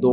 2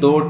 2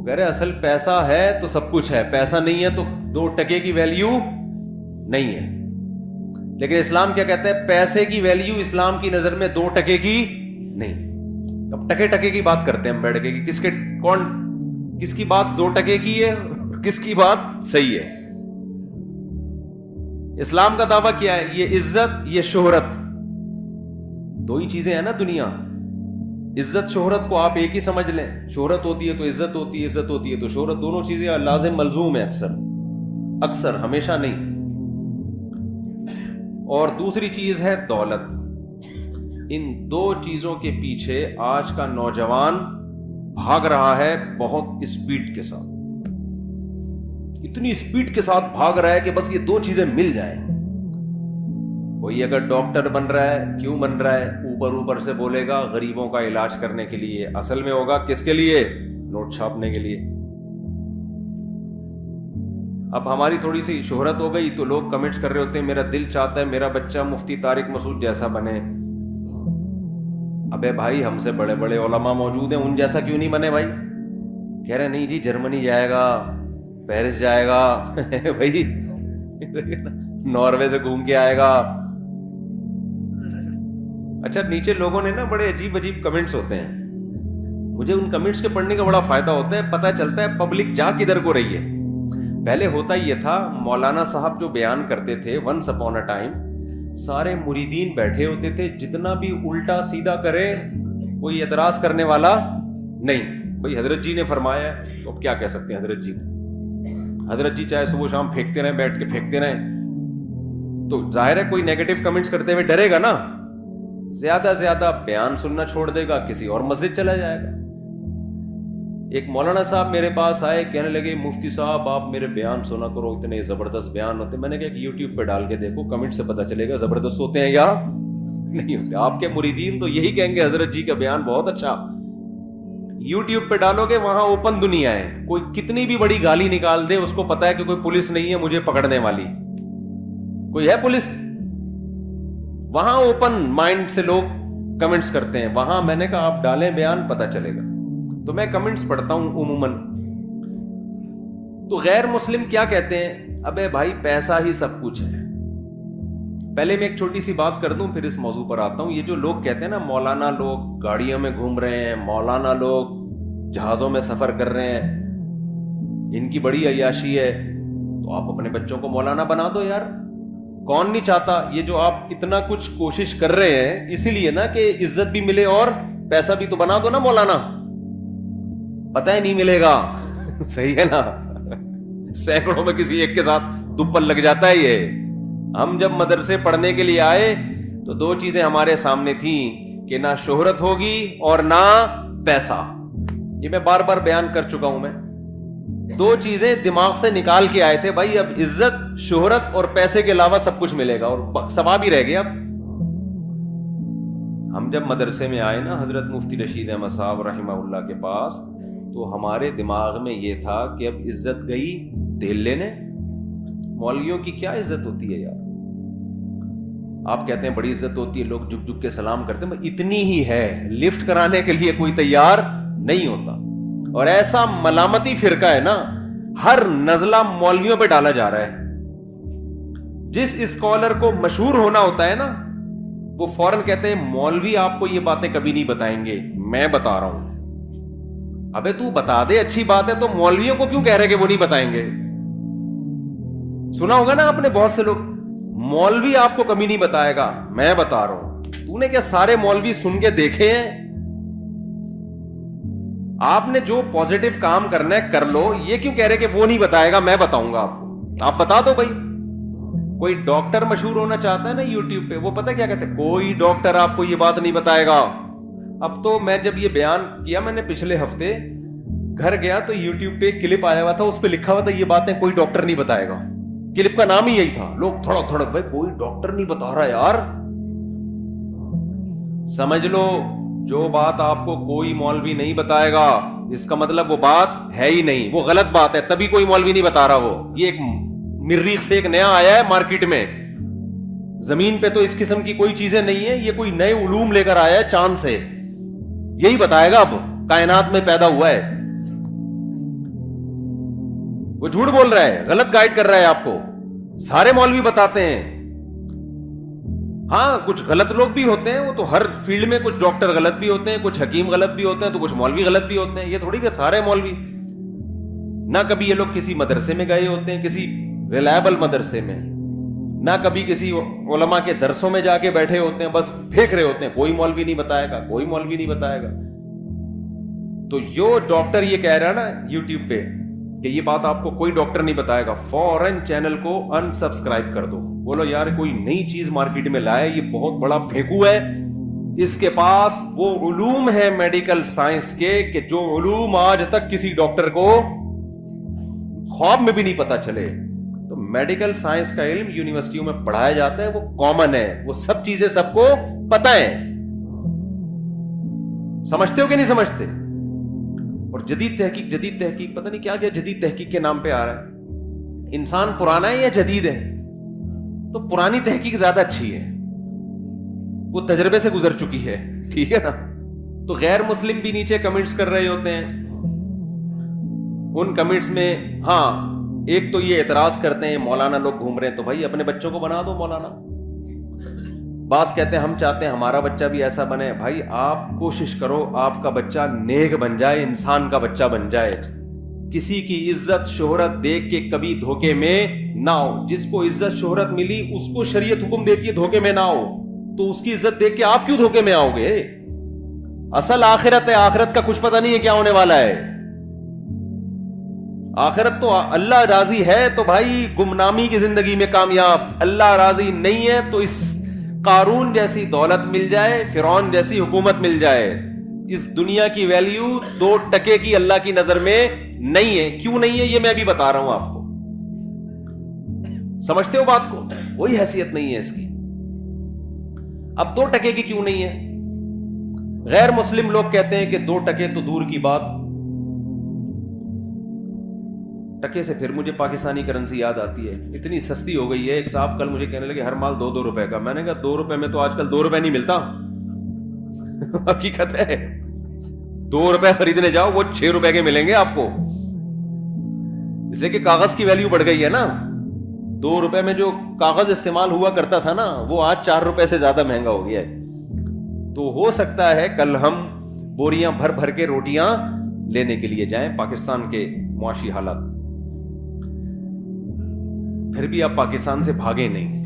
وہ کہہ رہے اصل پیسہ ہے تو سب کچھ ہے, پیسہ نہیں ہے تو 2 ٹکے کی ویلیو نہیں ہے. لیکن اسلام کیا کہتا ہے؟ پیسے کی ویلیو اسلام کی نظر میں 2 ٹکے کی نہیں. اب ٹکے کی بات کرتے ہیں ہم بیٹھ کے کہ کس کی بات 2 ٹکے کی ہے, کس کی بات صحیح ہے. اسلام کا دعویٰ کیا ہے؟ یہ عزت, یہ شہرت, 2 ہی چیزیں ہیں نا دنیا. عزت شہرت کو آپ ایک ہی سمجھ لیں, شہرت ہوتی ہے تو عزت ہوتی ہے, عزت ہوتی ہے تو شہرت. دونوں چیزیں لازم ملزوم ہیں, اکثر ہمیشہ نہیں. اور دوسری چیز ہے دولت. ان 2 چیزوں کے پیچھے آج کا نوجوان بھاگ رہا ہے بہت اسپیڈ کے ساتھ, اتنی اسپیڈ کے ساتھ بھاگ رہا ہے کہ بس یہ 2 چیزیں مل جائیں. کوئی اگر ڈاکٹر بن رہا ہے, کیوں بن رہا ہے؟ اوپر سے بولے گا غریبوں کا علاج کرنے کے لیے, اصل میں ہوگا کس کے لیے؟ نوٹ چھاپنے کے لیے. اب ہماری تھوڑی سی شہرت ہو گئی تو لوگ کمنٹس کر رہے ہوتے ہیں میرا دل چاہتا ہے میرا بچہ مفتی طارق مسعود جیسا بنے. ابے بھائی ہم سے بڑے بڑے علماء موجود ہیں, ان جیسا کیوں نہیں بنے بھائی؟ کہہ رہے نہیں جی جرمنی جائے گا, پیرس جائے گا بھائی, ناروے سے گھوم کے آئے گا. اچھا نیچے لوگوں نے نا بڑے عجیب کمنٹس ہوتے ہیں, مجھے ان کمنٹس کے پڑھنے کا بڑا فائدہ ہوتا ہے, پتہ چلتا ہے پبلک جا کدھر کو رہی ہے. پہلے ہوتا یہ تھا, مولانا صاحب جو بیان کرتے تھے ونس اپون اے ٹائم, سارے مریدین بیٹھے ہوتے تھے, جتنا بھی الٹا سیدھا کرے کوئی اعتراض کرنے والا نہیں. بھائی حضرت جی نے فرمایا ہے تو اب کیا کہہ سکتے ہیں حضرت جی. حضرت جی چاہے صبح شام پھینکتے رہیں, بیٹھ کے پھینکتے رہیں, تو ظاہر ہے کوئی نیگیٹو کمنٹس کرتے ہوئے ڈرے گا نا, زیادہ زیادہ بیان سننا چھوڑ دے گا, کسی اور مسجد چلا جائے گا. ایک مولانا صاحب میرے پاس آئے, کہنے لگے مفتی صاحب آپ میرے بیان سنا کرو, اتنے زبردست بیان ہوتے. میں نے کہا کہ یوٹیوب پہ ڈال کے دیکھو, کمنٹ سے پتا چلے گا زبردست ہوتے ہیں یا نہیں ہوتے. آپ کے مریدین تو یہی کہیں گے حضرت جی کا بیان بہت اچھا. یوٹیوب پہ ڈالو گے وہاں اوپن دنیا ہے, کوئی کتنی بھی بڑی گالی نکال دے اس کو پتا ہے کہ کوئی پولیس نہیں ہے مجھے پکڑنے والی. کوئی ہے پولیس؟ وہاں اوپن مائنڈ سے لوگ کمنٹس کرتے ہیں. وہاں میں نے کہا آپ ڈالیں بیان, پتا چلے گا. تو میں کمنٹس پڑھتا ہوں عموماً, تو غیر مسلم کیا کہتے ہیں؟ ابے بھائی پیسہ ہی سب کچھ ہے. پہلے میں ایک چھوٹی سی بات کر دوں پھر اس موضوع پر آتا ہوں. یہ جو لوگ کہتے ہیں نا مولانا لوگ گاڑیوں میں گھوم رہے ہیں, مولانا لوگ جہازوں میں سفر کر رہے ہیں, ان کی بڑی عیاشی ہے, تو آپ اپنے بچوں کو مولانا بنا دو یار. کون نہیں چاہتا؟ یہ جو آپ اتنا کچھ کوشش کر رہے ہیں اسی لیے نا کہ عزت بھی ملے اور پیسہ بھی, تو بنا دو نا مولانا. پتہ ہی نہیں ملے گا صحیح ہے نا, سینکڑوں میں کسی ایک کے ساتھ دوپل لگ جاتا ہے. یہ ہم جب مدرسے پڑھنے کے لیے آئے تو 2 چیزیں ہمارے سامنے تھیں کہ نہ شہرت ہوگی اور نہ پیسہ. یہ میں بار بار بیان کر چکا ہوں. میں 2 چیزیں دماغ سے نکال کے آئے تھے بھائی, اب عزت شہرت اور پیسے کے علاوہ سب کچھ ملے گا اور ثواب ہی رہ گیا. اب ہم جب مدرسے میں آئے نا حضرت مفتی رشید احمد صاحب رحمہ اللہ کے پاس, تو ہمارے دماغ میں یہ تھا کہ اب عزت گئی تیل لینے. مولویوں کی کیا عزت ہوتی ہے یار؟ آپ کہتے ہیں بڑی عزت ہوتی ہے, لوگ جھک جھک کے سلام کرتے ہیں, اتنی ہی ہے, لفٹ کرانے کے لیے کوئی تیار نہیں ہوتا. اور ایسا ملامتی فرقہ ہے نا, ہر نزلہ مولویوں پہ ڈالا جا رہا ہے. جس اسکالر کو مشہور ہونا ہوتا ہے نا, وہ فوراً کہتے ہیں مولوی آپ کو یہ باتیں کبھی نہیں بتائیں گے, میں بتا رہا ہوں. ابے تو بتا دے, اچھی بات ہے, تو مولویوں کو کیوں کہہ رہے کہ وہ نہیں بتائیں گے؟ سنا ہوگا نا آپ نے بہت سے لوگ, مولوی آپ کو کبھی نہیں بتائے گا, میں بتا رہا ہوں. تو نے کیا سارے مولوی سن کے دیکھے ہیں؟ آپ نے جو پوزیٹو کام کرنا ہے کر لو, یہ کیوں کہہ رہے کہ وہ نہیں بتائے گا, میں بتاؤں گا آپ کو. آپ بتا دو بھائی. کوئی ڈاکٹر مشہور ہونا چاہتا ہے نا یوٹیوب پہ, وہ پتہ کیا کہتے ہیں, کوئی ڈاکٹر آپ کو یہ بات نہیں بتائے گا. اب تو میں جب یہ بیان کیا, میں نے پچھلے ہفتے گھر گیا تو یوٹیوب پہ ایک کلپ آیا ہوا تھا, اس پہ لکھا ہوا تھا یہ باتیں کوئی ڈاکٹر نہیں بتائے گا. کلپ کا نام ہی یہی تھا. لوگ تھوڑا تھوڑا, بھائی کوئی ڈاکٹر نہیں بتا رہا یار. سمجھ لو جو بات آپ کو کوئی مولوی نہیں بتائے گا اس کا مطلب وہ بات ہے ہی نہیں, وہ غلط بات ہے, تبھی کوئی مولوی نہیں بتا رہا. وہ یہ ایک مریخ سے ایک نیا آیا ہے مارکیٹ میں, زمین پہ تو اس قسم کی کوئی چیزیں نہیں ہے, یہ کوئی نئے علوم لے کر آیا ہے چاند سے, یہی بتائے گا اب کائنات میں پیدا ہوا ہے. وہ جھوٹ بول رہا ہے, غلط گائیڈ کر رہا ہے آپ کو. سارے مولوی بتاتے ہیں. ہاں کچھ غلط لوگ بھی ہوتے ہیں, وہ تو ہر فیلڈ میں, کچھ ڈاکٹر غلط بھی ہوتے ہیں, کچھ حکیم غلط بھی ہوتے ہیں, تو کچھ مولوی غلط بھی ہوتے ہیں. یہ تھوڑی کہ سارے مولوی. نہ کبھی یہ لوگ کسی مدرسے میں گئے ہوتے ہیں, کسی ریلائبل مدرسے میں, نہ کبھی کسی علماء کے درسوں میں جا کے بیٹھے ہوتے ہیں, بس پھینک رہے ہوتے ہیں, کوئی مولوی نہیں بتائے گا, کوئی مولوی نہیں بتائے گا. تو جو ڈاکٹر یہ کہہ رہا ہے نا یوٹیوب پہ کہ یہ بات آپ کو کوئی ڈاکٹر نہیں بتائے گا, فوراً چینل کو ان سبسکرائب کر دو. بولو یار کوئی نئی چیز مارکیٹ میں لائے, یہ بہت بڑا پھینکو ہے, اس کے پاس وہ علوم ہے میڈیکل سائنس کے کہ جو علوم آج تک کسی ڈاکٹر کو خواب میں بھی نہیں پتا چلے. تو میڈیکل سائنس کا علم یونیورسٹیوں میں پڑھایا جاتا ہے, وہ کامن ہے, وہ سب چیزیں سب کو پتہ ہے. سمجھتے ہو کہ نہیں سمجھتے؟ اور جدید تحقیق پتہ نہیں کیا جدید تحقیق کے نام پہ آ رہا ہے. انسان پرانا ہے یا جدید ہے؟ تو پرانی تحقیق زیادہ اچھی ہے, وہ تجربے سے گزر چکی ہے, ٹھیک ہے نا. تو غیر مسلم بھی نیچے کمنٹس کر رہے ہوتے ہیں. ان کمنٹس میں ہاں ایک تو یہ اعتراض کرتے ہیں مولانا لوگ گھوم رہے ہیں, تو بھائی اپنے بچوں کو بنا دو مولانا. بعض کہتے ہیں ہم چاہتے ہیں ہمارا بچہ بھی ایسا بنے. بھائی آپ کوشش کرو آپ کا بچہ نیک بن جائے, انسان کا بچہ بن جائے, کسی کی عزت شہرت دیکھ کے کبھی دھوکے میں نہ ہو. جس کو عزت شہرت ملی اس کو شریعت حکم دیتی ہے دھوکے میں نہ ہو, تو اس کی عزت دیکھ کے آپ کیوں دھوکے میں آؤ گے؟ اصل آخرت ہے, آخرت کا کچھ پتہ نہیں ہے کیا ہونے والا ہے. آخرت تو اللہ راضی ہے تو بھائی گمنامی کی زندگی میں کامیاب, اللہ راضی نہیں ہے تو اس قارون جیسی دولت مل جائے, فرعون جیسی حکومت مل جائے, اس دنیا کی ویلیو 2 ٹکے کی اللہ کی نظر میں نہیں ہے. کیوں نہیں ہے یہ میں ابھی بتا رہا ہوں آپ کو. سمجھتے ہو بات کو؟ کوئی حیثیت نہیں ہے اس کی. اب 2 ٹکے کی کیوں نہیں ہے؟ غیر مسلم لوگ کہتے ہیں کہ 2 ٹکے تو دور کی بات. ٹکے سے پھر مجھے پاکستانی کرنسی یاد آتی ہے, اتنی سستی ہو گئی ہے. ایک صاحب کل مجھے کہنے لگے ہر مال 2 روپے کا. میں نے کہا 2 روپے میں تو آج کل 2 روپے نہیں ملتا. حقیقت ہے, 2 روپے خریدنے جاؤ وہ 6 روپے کے ملیں گے آپ کو, اس لیے کہ کاغذ کی ویلیو بڑھ گئی ہے نا. 2 روپے میں جو کاغذ استعمال ہوا کرتا تھا نا, وہ آج 4 روپے سے زیادہ مہنگا ہو گیا ہے. تو ہو سکتا ہے کل ہم بوریاں بھر بھر کے روٹیاں لینے کے لیے جائیں. پاکستان کے معاشی حالات, پھر بھی آپ پاکستان سے بھاگے نہیں.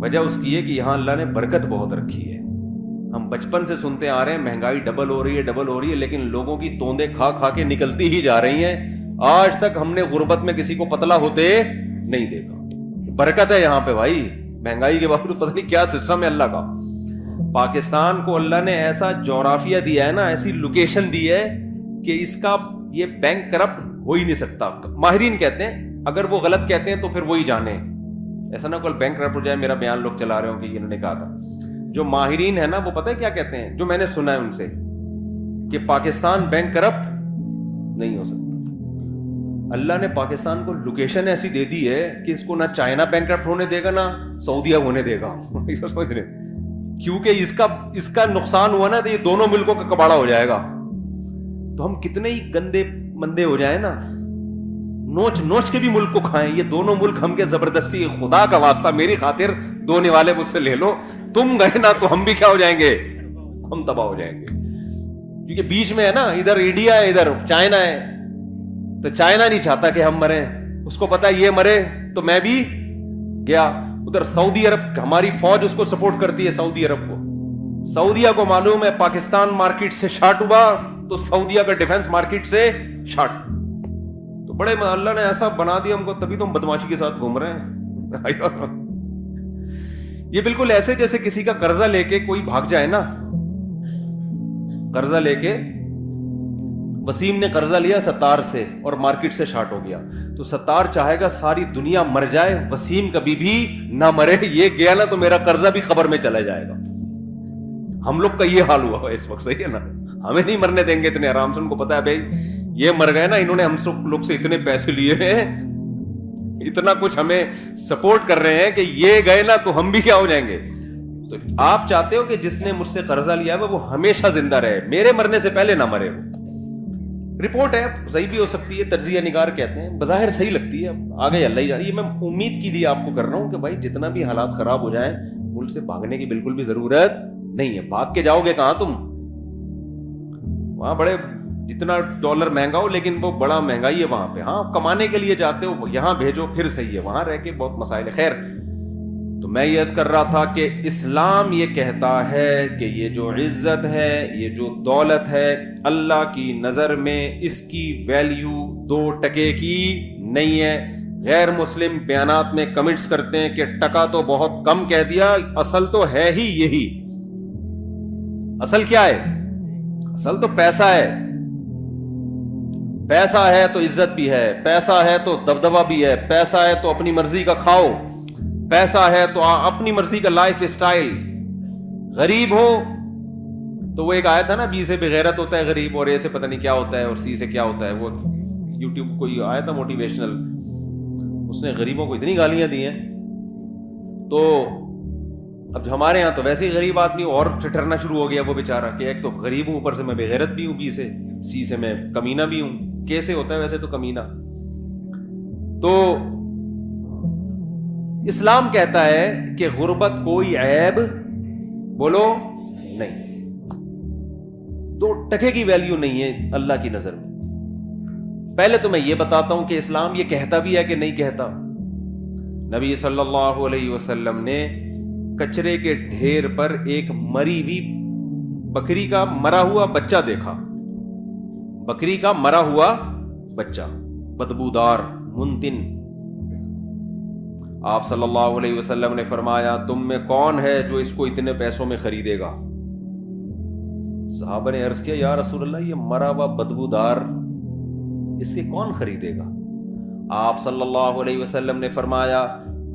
وجہ اس کی ہے کہ یہاں اللہ نے برکت بہت رکھی ہے. ہم بچپن سے سنتے آ رہے ہیں مہنگائی ڈبل ہو رہی ہے, لیکن لوگوں کی توندیں کھا کھا کے نکلتی ہی جا رہی ہیں. آج تک ہم نے غربت میں کسی کو پتلا ہوتے نہیں دیکھا. برکت ہے یہاں پہ بھائی, مہنگائی کے باوجود پتہ نہیں کیا سسٹم ہے اللہ کا. پاکستان کو اللہ نے ایسا جغرافیہ دیا ہے نا, ایسی لوکیشن دی ہے کہ اس کا یہ بینک کرپٹ ہو ہی نہیں سکتا. ماہرین کہتے ہیں, اگر وہ غلط کہتے ہیں تو پھر وہی جانے, ایسا نہ کوئی بینک کرپٹ ہو جائے میرا بیان لوگ چلا رہے ہوں کہ انہوں نے کہا تھا. جو ماہرین ہے نا وہ پتہ ہے کیا کہتے ہیں, جو میں نے سنا ہے ان سے, کہ پاکستان بینک کرپٹ نہیں ہو سکتا. اللہ نے پاکستان کو لوکیشن ایسی دے دی ہے کہ اس کو نہ چائنا بینک کرپٹ ہونے دے گا نہ سعودیہ ہونے دے گا. سمجھ رہے, کیونکہ اس کا نقصان ہوا نا تو یہ دونوں ملکوں کا کباڑا ہو جائے گا. تو ہم کتنے ہی گندے مندے ہو جائیں نا, نوچ کے بھی ملک کو کھائیں. یہ دونوں ملک ہم کے زبردستی, خدا کا واسطہ میری خاطر 2 نوالے مجھ سے لے لو, تم گئے نا تو ہم بھی کیا ہو جائیں گے, ہم تباہ ہو جائیں گے. کیونکہ بیچ میں ہے نا, ادھر انڈیا ہے ادھر چائنا ہے, تو چائنا نہیں چاہتا کہ ہم مریں, اس کو پتا یہ مرے تو میں بھی گیا. ادھر سعودی عرب, ہماری فوج اس کو سپورٹ کرتی ہے سعودی عرب کو. سعودیہ کو معلوم ہے پاکستان مارکیٹ سے شارٹ ہوا تو سعودیہ کا ڈیفنس مارکیٹ سے شارٹ. تو بڑے اللہ نے ایسا بنا دیا ہم کو, تبھی تو ہم بدماشی کے ساتھ گھوم رہے ہیں. یہ بالکل ایسے جیسے کسی کا قرضہ لے کے کوئی بھاگ جائے نا. قرضہ لے کے وسیم نے قرضہ لیا ستار سے اور مارکیٹ سے شارٹ ہو گیا, تو ستار چاہے گا ساری دنیا مر جائے, وسیم کبھی بھی نہ مرے. یہ گیا نا تو میرا قرضہ بھی قبر میں چلا جائے گا. ہم لوگ کا یہ حال ہوا ہے اس وقت, صحیح ہے نا. ہمیں نہیں مرنے دیں گے اتنے آرام سے. ان کو پتا ہے بھائی یہ مر گئے نا, انہوں نے ہم سب لوگ سے اتنے پیسے لیے ہیں, اتنا کچھ ہمیں سپورٹ کر رہے ہیں کہ یہ گئے نا تو ہم بھی کیا ہو جائیں گے. تو آپ چاہتے ہو کہ جس نے مجھ سے قرضہ لیا ہے وہ ہمیشہ زندہ رہے, میرے مرنے سے پہلے نہ مرے وہ. رپورٹ ہے, صحیح بھی ہو سکتی ہے, تجزیہ نگار کہتے ہیں, بظاہر صحیح لگتی ہے, آگے اللہ ہی جانے. یہ میں امید کیجیے آپ کو کر رہا ہوں کہ بھائی جتنا بھی حالات خراب ہو جائیں ملک سے بھاگنے کی بالکل بھی ضرورت نہیں ہے. بھاگ کے جاؤ گے کہاں تم؟ وہاں بڑے جتنا ڈالر مہنگا ہو لیکن وہ بڑا مہنگائی ہے وہاں پہ. ہاں کمانے کے لیے جاتے ہو, یہاں بھیجو پھر صحیح ہے, وہاں رہ کے بہت مسائل ہے. خیر, تو میں یہ عرض کر رہا تھا کہ اسلام یہ کہتا ہے کہ یہ جو عزت ہے, یہ جو دولت ہے, اللہ کی نظر میں اس کی ویلیو 2 ٹکے کی نہیں ہے. غیر مسلم بیانات میں کمنٹس کرتے ہیں کہ ٹکا تو بہت کم کہہ دیا, اصل تو ہے ہی یہی. اصل کیا ہے؟ اصل تو پیسہ ہے. پیسہ ہے تو عزت بھی ہے, پیسہ ہے تو دبدبہ بھی ہے, پیسہ ہے تو اپنی مرضی کا کھاؤ, پیسہ ہے تو اپنی مرضی کا لائف اسٹائل. غریب ہو تو وہ ایک آیا تھا نا, بی سے بغیرت ہوتا ہے غریب, اور اے سے پتہ نہیں کیا ہوتا ہے, اور سی سے کیا ہوتا ہے. وہ یوٹیوب کوئی آیا تھا موٹیویشنل, اس نے غریبوں کو اتنی گالیاں دی ہیں. تو اب ہمارے ہاں تو ویسے ہی غریب آدمی اور ٹھٹرنا شروع ہو گیا وہ بیچارہ, کہ ایک تو غریب ہوں, اوپر سے میں بغیرت بھی ہوں, بی سے, سی سے میں کمینہ بھی ہوں. کیسے ہوتا ہے ویسے تو کمینہ. تو اسلام کہتا ہے کہ غربت کوئی عیب بولو نہیں, 2 ٹکے کی ویلیو نہیں ہے اللہ کی نظر میں. پہلے تو میں یہ بتاتا ہوں کہ اسلام یہ کہتا بھی ہے کہ نہیں کہتا. نبی صلی اللہ علیہ وسلم نے کچرے کے ڈھیر پر ایک مری ہوئی بکری کا مرا ہوا بچہ دیکھا. بکری کا مرا ہوا بچہ, بدبودار, منتن. آپ صلی اللہ علیہ وسلم نے فرمایا تم میں کون ہے جو اس کو اتنے پیسوں میں خریدے گا؟ صحابہ نے عرض کیا یا رسول اللہ یہ مرا ہوا بدبودار اس سے کون خریدے گا؟ آپ صلی اللہ علیہ وسلم نے فرمایا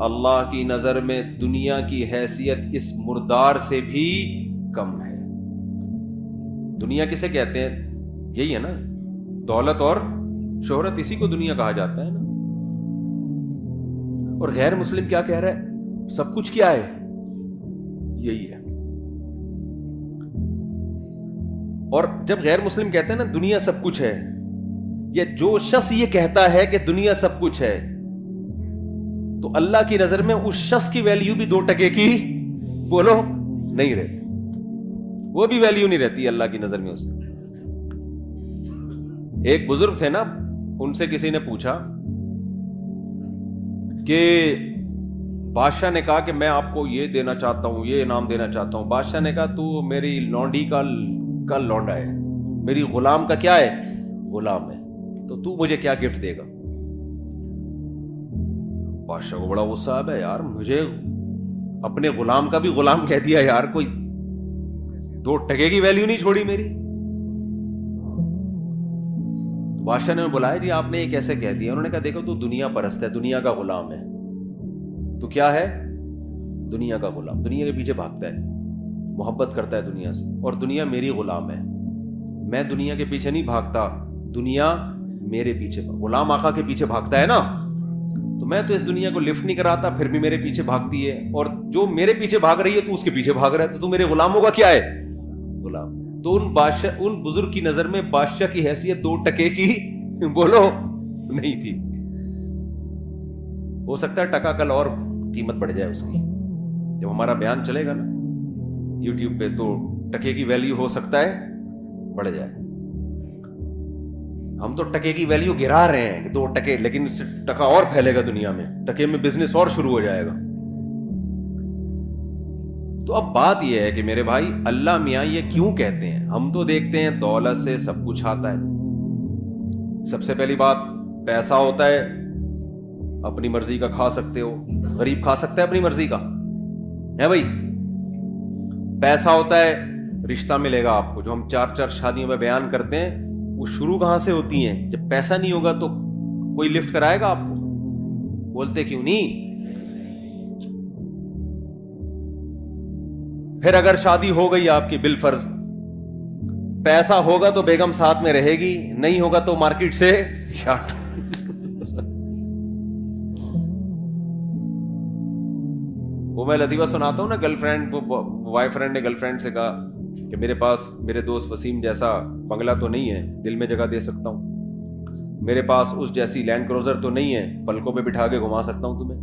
اللہ کی نظر میں دنیا کی حیثیت اس مردار سے بھی کم ہے. دنیا کسے کہتے ہیں؟ یہی ہے نا, دولت اور شہرت, اسی کو دنیا کہا جاتا ہے نا. اور غیر مسلم کیا کہہ رہا ہے؟ سب کچھ کیا ہے؟ یہی ہے. اور جب غیر مسلم کہتے ہیں نا دنیا سب کچھ ہے, یا جو شخص یہ کہتا ہے کہ دنیا سب کچھ ہے, تو اللہ کی نظر میں اس شخص کی ویلیو بھی 2 ٹکے کی بولو نہیں رہتی. وہ بھی ویلیو نہیں رہتی اللہ کی نظر میں اس کی. ایک بزرگ تھے نا, ان سے کسی نے پوچھا کہ بادشاہ نے کہا کہ میں آپ کو یہ دینا چاہتا ہوں, یہ انعام دینا چاہتا ہوں. بادشاہ نے کہا تو میری لونڈی کا لونڈا ہے, میری غلام کا کیا ہے؟ غلام ہے, تو مجھے کیا گفٹ دے گا؟ بادشاہ کو بڑا غصہ آیا, یار مجھے اپنے غلام کا بھی غلام کہہ دیا یار, کوئی 2 ٹکے کی ویلیو نہیں چھوڑی میری. بادشاہ نے بلایا جی آپ نے یہ کیسے کہہ دیا؟ انہوں نے کہا دیکھو تو دنیا پرست ہے, دنیا کا غلام ہے. تو کیا ہے؟ دنیا کا غلام, دنیا کے پیچھے بھاگتا ہے, محبت کرتا ہے دنیا سے, اور دنیا میری غلام ہے. میں دنیا کے پیچھے نہیں بھاگتا, دنیا میرے پیچھے, غلام آقا کے پیچھے بھاگتا ہے نا. تو میں تو اس دنیا کو لفٹ نہیں کراتا, پھر بھی میرے پیچھے بھاگتی ہے, اور جو میرے پیچھے بھاگ رہی ہے تو اس کے پیچھے بھاگ رہا ہے, تو میرے غلاموں کا کیا ہے؟ غلام. تو ان بزرگ کی نظر میں بادشاہ کی حیثیت 2 ٹکے کی بولو نہیں تھی. ہو سکتا ہے ٹکا کل اور قیمت بڑھ جائے اس کی, جب ہمارا بیان چلے گا نا یوٹیوب پہ تو ٹکے کی ویلیو ہو سکتا ہے بڑھ جائے. ہم تو ٹکے کی ویلیو گرا رہے ہیں 2 ٹکے, لیکن اس سے ٹکا اور پھیلے گا دنیا میں, ٹکے میں بزنس اور شروع ہو جائے گا. تو اب بات یہ ہے کہ میرے بھائی اللہ میاں یہ کیوں کہتے ہیں؟ ہم تو دیکھتے ہیں دولت سے سب کچھ آتا ہے. سب سے پہلی بات پیسہ ہوتا ہے, اپنی مرضی کا کھا سکتے ہو, غریب کھا سکتا ہے اپنی مرضی کا ہے بھائی. پیسہ ہوتا ہے, رشتہ ملے گا آپ کو, جو ہم 4 شادیوں میں بیان کرتے ہیں وہ شروع کہاں سے ہوتی ہیں؟ جب پیسہ نہیں ہوگا تو کوئی لفٹ کرائے گا آپ کو؟ بولتے کیوں نہیں؟ پھر اگر شادی ہو گئی آپ کی بالفرض, پیسہ ہوگا تو بیگم ساتھ میں رہے گی, نہیں ہوگا تو مارکیٹ سے شاٹ. وہ میں لطیفہ سناتا ہوں نا, گرل فرینڈ, بوائے فرینڈ نے گرل فرینڈ سے کہا کہ میرے پاس میرے دوست وسیم جیسا بنگلہ تو نہیں ہے دل میں جگہ دے سکتا ہوں, میرے پاس اس جیسی لینڈ کروزر تو نہیں ہے پلکوں پہ بٹھا کے گھما سکتا ہوں تمہیں,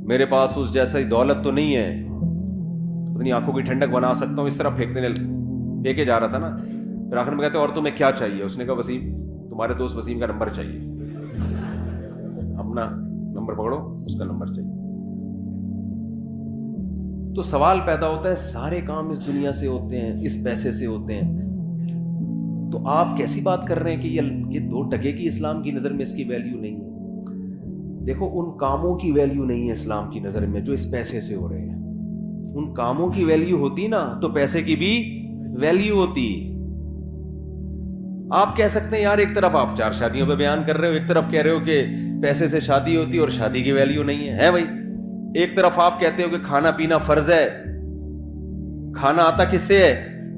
میرے پاس اس جیسی دولت تو نہیں ہے اپنی آنکھوں کی ٹھنڈک بنا سکتا ہوں. اس طرح پھینکے جا رہا تھا نا. پھر آخر میں کہتے اور تمہیں کیا چاہیے؟ اس نے کہا وسیم, تمہارے دوست وسیم کا نمبر چاہیے, اپنا نمبر پکڑو, اس کا نمبر چاہیے. تو سوال پیدا ہوتا ہے سارے کام اس دنیا سے ہوتے ہیں, اس پیسے سے ہوتے ہیں, تو آپ کیسی بات کر رہے ہیں کہ یہ 2 ٹکے کی اسلام کی نظر میں اس کی ویلیو نہیں ہے؟ دیکھو ان کاموں کی ویلیو نہیں ہے اسلام کی نظر میں جو اس پیسے سے ہو رہے ہیں. ان کاموں کی ویلیو ہوتی نا تو پیسے کی بھی ویلیو ہوتی. آپ کہہ سکتے ہیں یار ایک طرف آپ 4 شادیوں پہ بیان کر رہے ہو, ایک طرف کہہ رہے ہو کہ پیسے سے شادی ہوتی اور شادی کی ویلیو نہیں ہے بھائی. ایک طرف آپ کہتے ہو کہ کھانا پینا فرض ہے, کھانا آتا کس سے ہے؟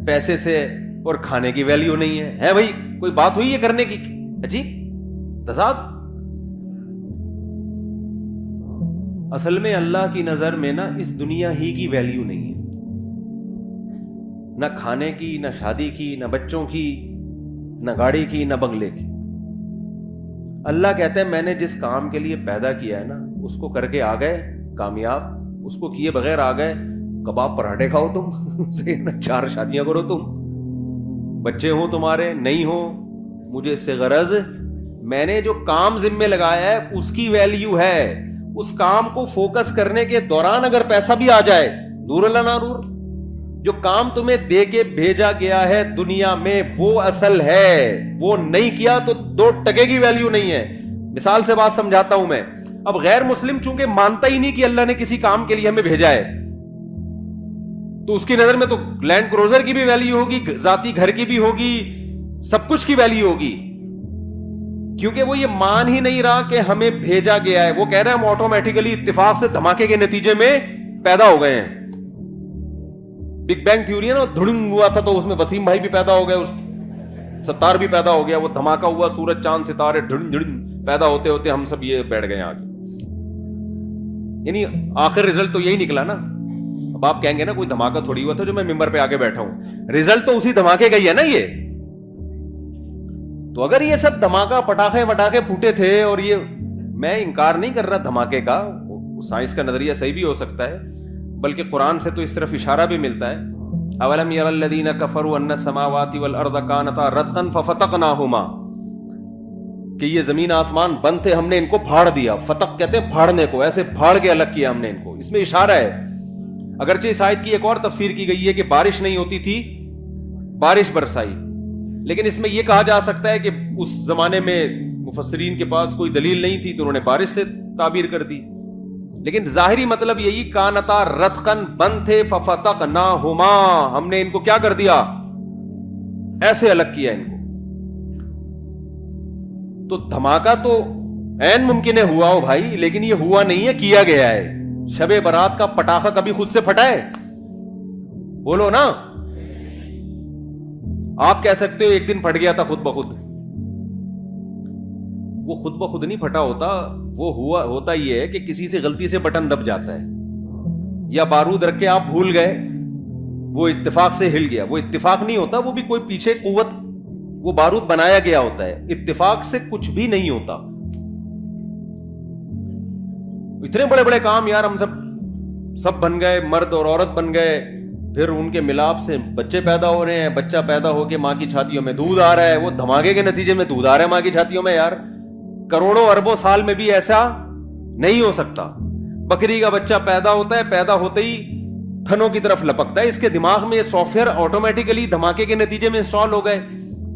پیسے سے, اور کھانے کی ویلیو نہیں ہے بھائی. کوئی بات ہوئی ہے کرنے کی؟ عجیب تضاد. اصل میں اللہ کی نظر میں نا اس دنیا ہی کی ویلیو نہیں ہے, نہ کھانے کی, نہ شادی کی, نہ بچوں کی, نہ گاڑی کی, نہ بنگلے کی. اللہ کہتا ہے میں نے جس کام کے لیے پیدا کیا ہے نا اس کو کر کے آ گئے کامیاب, اس کو کیے بغیر آ گئے کباب پراٹھے کھاؤ تم 4 شادیاں کرو تم, بچے ہوں تمہارے نہیں ہوں, مجھے اس سے غرض. میں نے جو کام ذمہ لگایا ہے اس کی ویلیو ہے. اس کام کو فوکس کرنے کے دوران اگر پیسہ بھی آ جائے نور اللہ نارور, جو کام تمہیں دے کے بھیجا گیا ہے دنیا میں وہ اصل ہے, وہ نہیں کیا تو 2 ٹکے کی ویلیو نہیں ہے. مثال سے بات سمجھاتا ہوں میں. اب غیر مسلم چونکہ مانتا ہی نہیں کہ اللہ نے کسی کام کے لیے ہمیں بھیجا ہے, تو اس کی نظر میں تو لینڈ کروزر کی بھی ویلیو ہوگی, ذاتی گھر کی بھی ہوگی, سب کچھ کی ویلیو ہوگی, کیونکہ وہ یہ مان ہی نہیں رہا کہ ہمیں بھیجا گیا ہے. وہ کہہ رہے ہیں ہم آٹومیٹیکلی اتفاق سے دھماکے کے نتیجے میں پیدا ہو گئے ہیں. بگ بینگ تھیوری ہے نا, دھڑنگ ہوا تھا تو اس میں وسیم بھائی بھی پیدا ہو گئے, ستار بھی پیدا ہو گیا, وہ دھماکہ ہوا, سورج چاند ستارے دھڑن دھڑن پیدا ہوتے ہوتے ہم سب یہ بیٹھ گئے آگے. یعنی آخر رزلٹ تو یہی نکلا نا. اب آپ کہیں گے نا کوئی دھماکہ تھوڑی ہوا تھا جو میں ممبر پہ آگے بیٹھا ہوں, رزلٹ تو اسی دھماکے کا ہی ہے نا یہ. تو اگر یہ سب دھماکہ پٹاخے پھوٹے تھے, اور یہ میں انکار نہیں کر رہا دھماکے کا, سائنس کا نظریہ صحیح بھی ہو سکتا ہے, بلکہ قرآن سے تو اس طرف اشارہ بھی ملتا ہے. اولم یر الذین کفروا ان السماوات والارض کانتا رتقا ففتقناہما, کہ یہ زمین آسمان بند تھے ہم نے ان کو پھاڑ دیا. فتق کہتے ہیں پھاڑنے کو, ایسے پھاڑ کے الگ کیا ہم نے ان کو. اس میں اشارہ ہے. اگرچہ اس آیت کی ایک اور تفسیر کی گئی ہے کہ بارش نہیں ہوتی تھی, بارش برسائی, لیکن اس میں یہ کہا جا سکتا ہے کہ اس زمانے میں مفسرین کے پاس کوئی دلیل نہیں تھی تو انہوں نے بارش سے تعبیر کر دی. لیکن ظاہری مطلب یہی کانتا رتقن بند تھے ففتقناہما, ہم نے ان کو کیا کر دیا؟ ایسے الگ کیا ان کو. تو دھماکہ تو عین ممکن ہے ہوا ہو بھائی, لیکن یہ ہوا نہیں ہے, کیا گیا ہے. شب برات کا پٹاخہ کبھی خود سے پھٹا ہے؟ بولو نا. آپ کہہ سکتے ہو ایک دن پھٹ گیا تھا خود بخود. وہ خود بخود نہیں پھٹا ہوتا, وہ ہوتا یہ ہے کہ کسی سے غلطی سے بٹن دب جاتا ہے, یا بارود رکھ کے آپ بھول گئے, وہ اتفاق سے ہل گیا. وہ اتفاق نہیں ہوتا, وہ بھی کوئی پیچھے قوت, وہ بارود بنایا گیا ہوتا ہے. اتفاق سے کچھ بھی نہیں ہوتا. اتنے بڑے بڑے کام یار ہم سب بن گئے, مرد اور عورت بن گئے, پھر ان کے ملاپ سے بچے پیدا ہو رہے ہیں, بچہ پیدا ہو کے ماں کی چھاتیوں میں دودھ آ رہا ہے. وہ دھماکے کے نتیجے میں دودھ آ رہا ہے ماں کی چھاتیوں میں. یار کروڑوں اربوں سال میں بھی ایسا نہیں ہو سکتا. بکری کا بچہ پیدا ہوتا ہے, پیدا ہوتے ہی تھنوں کی طرف لپکتا ہے. اس کے دماغ میں یہ سافٹ ویئر آٹومیٹیکلی دھماکے کے نتیجے میں انسٹال ہو گئے.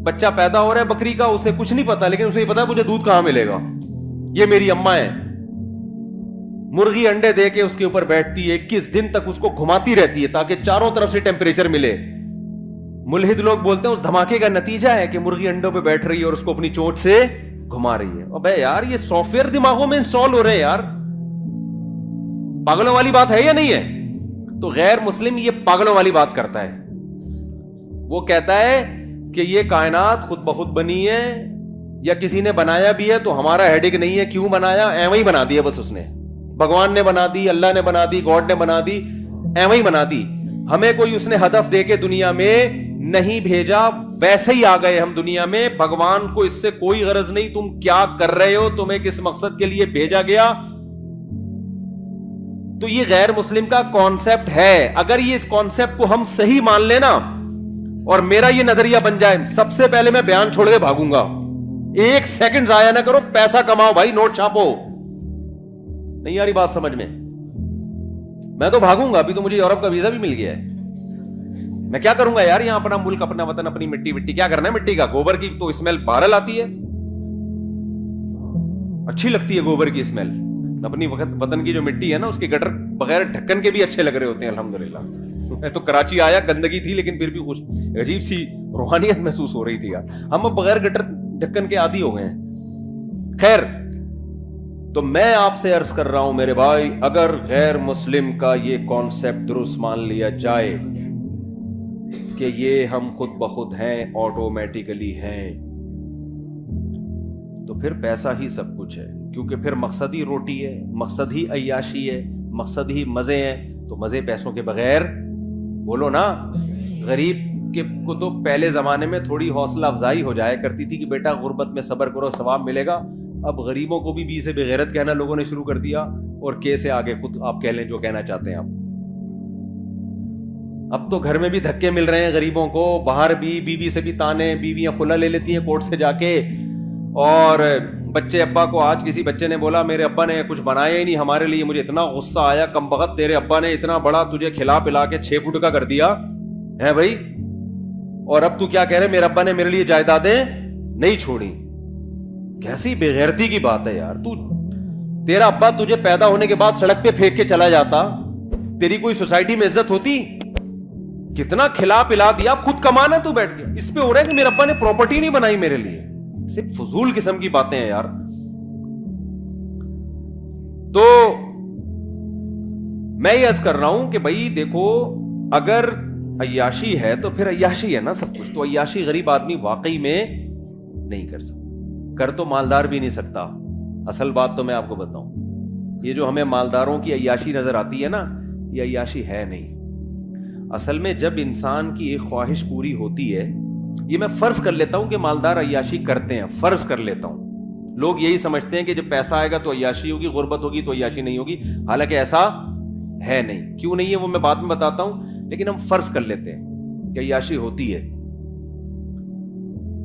بچہ پیدا ہو رہا ہے بکری کا, اسے کچھ نہیں پتا, لیکن اسے یہ پتا ہے مجھے دودھ کہاں ملے گا, یہ میری اماں ہے. مرغی انڈے دے کے اس کے اوپر بیٹھتی ہے, 21 دن تک اس کو گھماتی رہتی ہے تاکہ چاروں طرف سے ٹیمپریچر ملے. ملحد لوگ بولتے ہیں اس دھماکے کا نتیجہ ہے کہ مرغی انڈوں پہ بیٹھ رہی ہے اور اس کو اپنی چونچ سے گھما رہی ہے. ابے یار یہ سافٹ ویئر دماغوں میں انسٹال ہو رہے ہیں یار, پاگلوں والی بات ہے یا نہیں ہے؟ تو غیر مسلم یہ پاگلوں والی بات کرتا ہے. وہ کہتا ہے کہ یہ کائنات خود بخود بنی ہے یا کسی نے بنایا بھی ہے تو ہمارا ہیڈک نہیں ہے. کیوں بنایا؟ ایویں ہی بنا دیا بس. اس نے, بھگوان نے بنا دی, اللہ نے بنا دی, گاڈ نے بنا دی, ایویں ہی بنا دی. ہمیں کوئی اس نے ہدف دے کے دنیا میں نہیں بھیجا, ویسے ہی آ گئے ہم دنیا میں. بھگوان کو اس سے کوئی غرض نہیں تم کیا کر رہے ہو, تمہیں کس مقصد کے لیے بھیجا گیا. تو یہ غیر مسلم کا کانسیپٹ ہے. اگر یہ اس کانسیپٹ کو ہم صحیح مان لیں نا, اور میرا یہ نظریہ بن جائے, سب سے پہلے میں بیان چھوڑ کے بھاگوں گا. ایک سیکنڈ ضائع نہ کرو, پیسہ کماؤ بھائی, نوٹ چھاپو. نہیں آ رہی بات سمجھ میں تو بھاگوں گا. ابھی تو مجھے یورپ کا ویزا بھی مل گیا ہے. میں کیا کروں گا یار, یہاں اپنا ملک, اپنا وطن, اپنی مٹی کیا کرنا ہے. مٹی کا گوبر کی تو اسمیل بہرحال آتی ہے, اچھی لگتی ہے گوبر کی اسمیل. اپنی وطن کی جو مٹی ہے نا, اس کے گٹر بغیر ڈھکن کے بھی اچھے لگ رہے ہوتے ہیں الحمدللہ. میں تو کراچی آیا, گندگی تھی لیکن پھر بھی کچھ عجیب سی روحانیت محسوس ہو رہی تھی یار. ہم اب بغیر گٹر ڈھکن کے عادی ہو گئے ہیں. خیر, تو میں آپ سے عرض کر رہا ہوں میرے بھائی, اگر غیر مسلم کا یہ کانسیپٹ درست مان لیا جائے کہ یہ ہم خود بخود ہیں, آٹومیٹیکلی ہیں, تو پھر پیسہ ہی سب کچھ ہے. کیونکہ پھر مقصد ہی روٹی ہے, مقصد ہی عیاشی ہے, مقصد ہی مزے ہیں. تو مزے پیسوں کے بغیر, بولو نا. غریب کے کو تو پہلے زمانے میں تھوڑی حوصلہ افزائی ہو جایا کرتی تھی کہ بیٹا غربت میں صبر کرو, ثواب ملے گا. اب غریبوں کو بھی بی سے بغیرت کہنا لوگوں نے شروع کر دیا, اور کے سے آگے خود آپ کہہ لیں جو کہنا چاہتے ہیں آپ. اب تو گھر میں بھی دھکے مل رہے ہیں غریبوں کو, باہر بھی بیوی سے بھی تانے, بیویاں خلا لے لیتی ہیں کورٹ سے جا کے. اور بچے ابا کو, آج کسی بچے نے بولا میرے ابا نے کچھ بنایا ہی نہیں ہمارے لیے, مجھے اتنا غصہ آیا, کم بخت تیرے ابا نے اتنا بڑا تجھے کھلا پلا کے 6 فٹ کا کر دیا ہے بھائی, اور اب تو کیا کہہ رہے میرے ابا نے میرے لیے جائیدادیں نہیں چھوڑی. کیسی بے غیرتی کی بات ہے یار. تیرا ابا تجھے پیدا ہونے کے بعد سڑک پہ پھینک کے چلا جاتا, تیری کوئی سوسائٹی میں عزت ہوتی؟ کتنا کھلا پلا دیا, خود کمانا تو بیٹھ کے. اس پہ ہو رہا ہے کہ میرے ابا نے پراپرٹی نہیں بنائی میرے لیے. صرف فضول قسم کی باتیں ہیں یار. تو میں یہ عرض کر رہا ہوں کہ بھائی دیکھو, اگر عیاشی ہے تو پھر عیاشی ہے نا سب کچھ. تو عیاشی غریب آدمی واقعی میں نہیں کر سکتا, کر تو مالدار بھی نہیں سکتا. اصل بات تو میں آپ کو بتاؤں, یہ جو ہمیں مالداروں کی عیاشی نظر آتی ہے نا, یہ عیاشی ہے نہیں. اصل میں جب انسان کی ایک خواہش پوری ہوتی ہے, یہ میں فرض کر لیتا ہوں کہ مالدار عیاشی کرتے ہیں, فرض کر لیتا ہوں. لوگ یہی سمجھتے ہیں کہ جب پیسہ آئے گا تو عیاشی ہوگی, غربت ہوگی تو عیاشی نہیں ہوگی. حالانکہ ایسا ہے نہیں. کیوں نہیں ہے وہ میں بعد میں بتاتا ہوں, لیکن ہم فرض کر لیتے ہیں کہ عیاشی ہوتی ہے.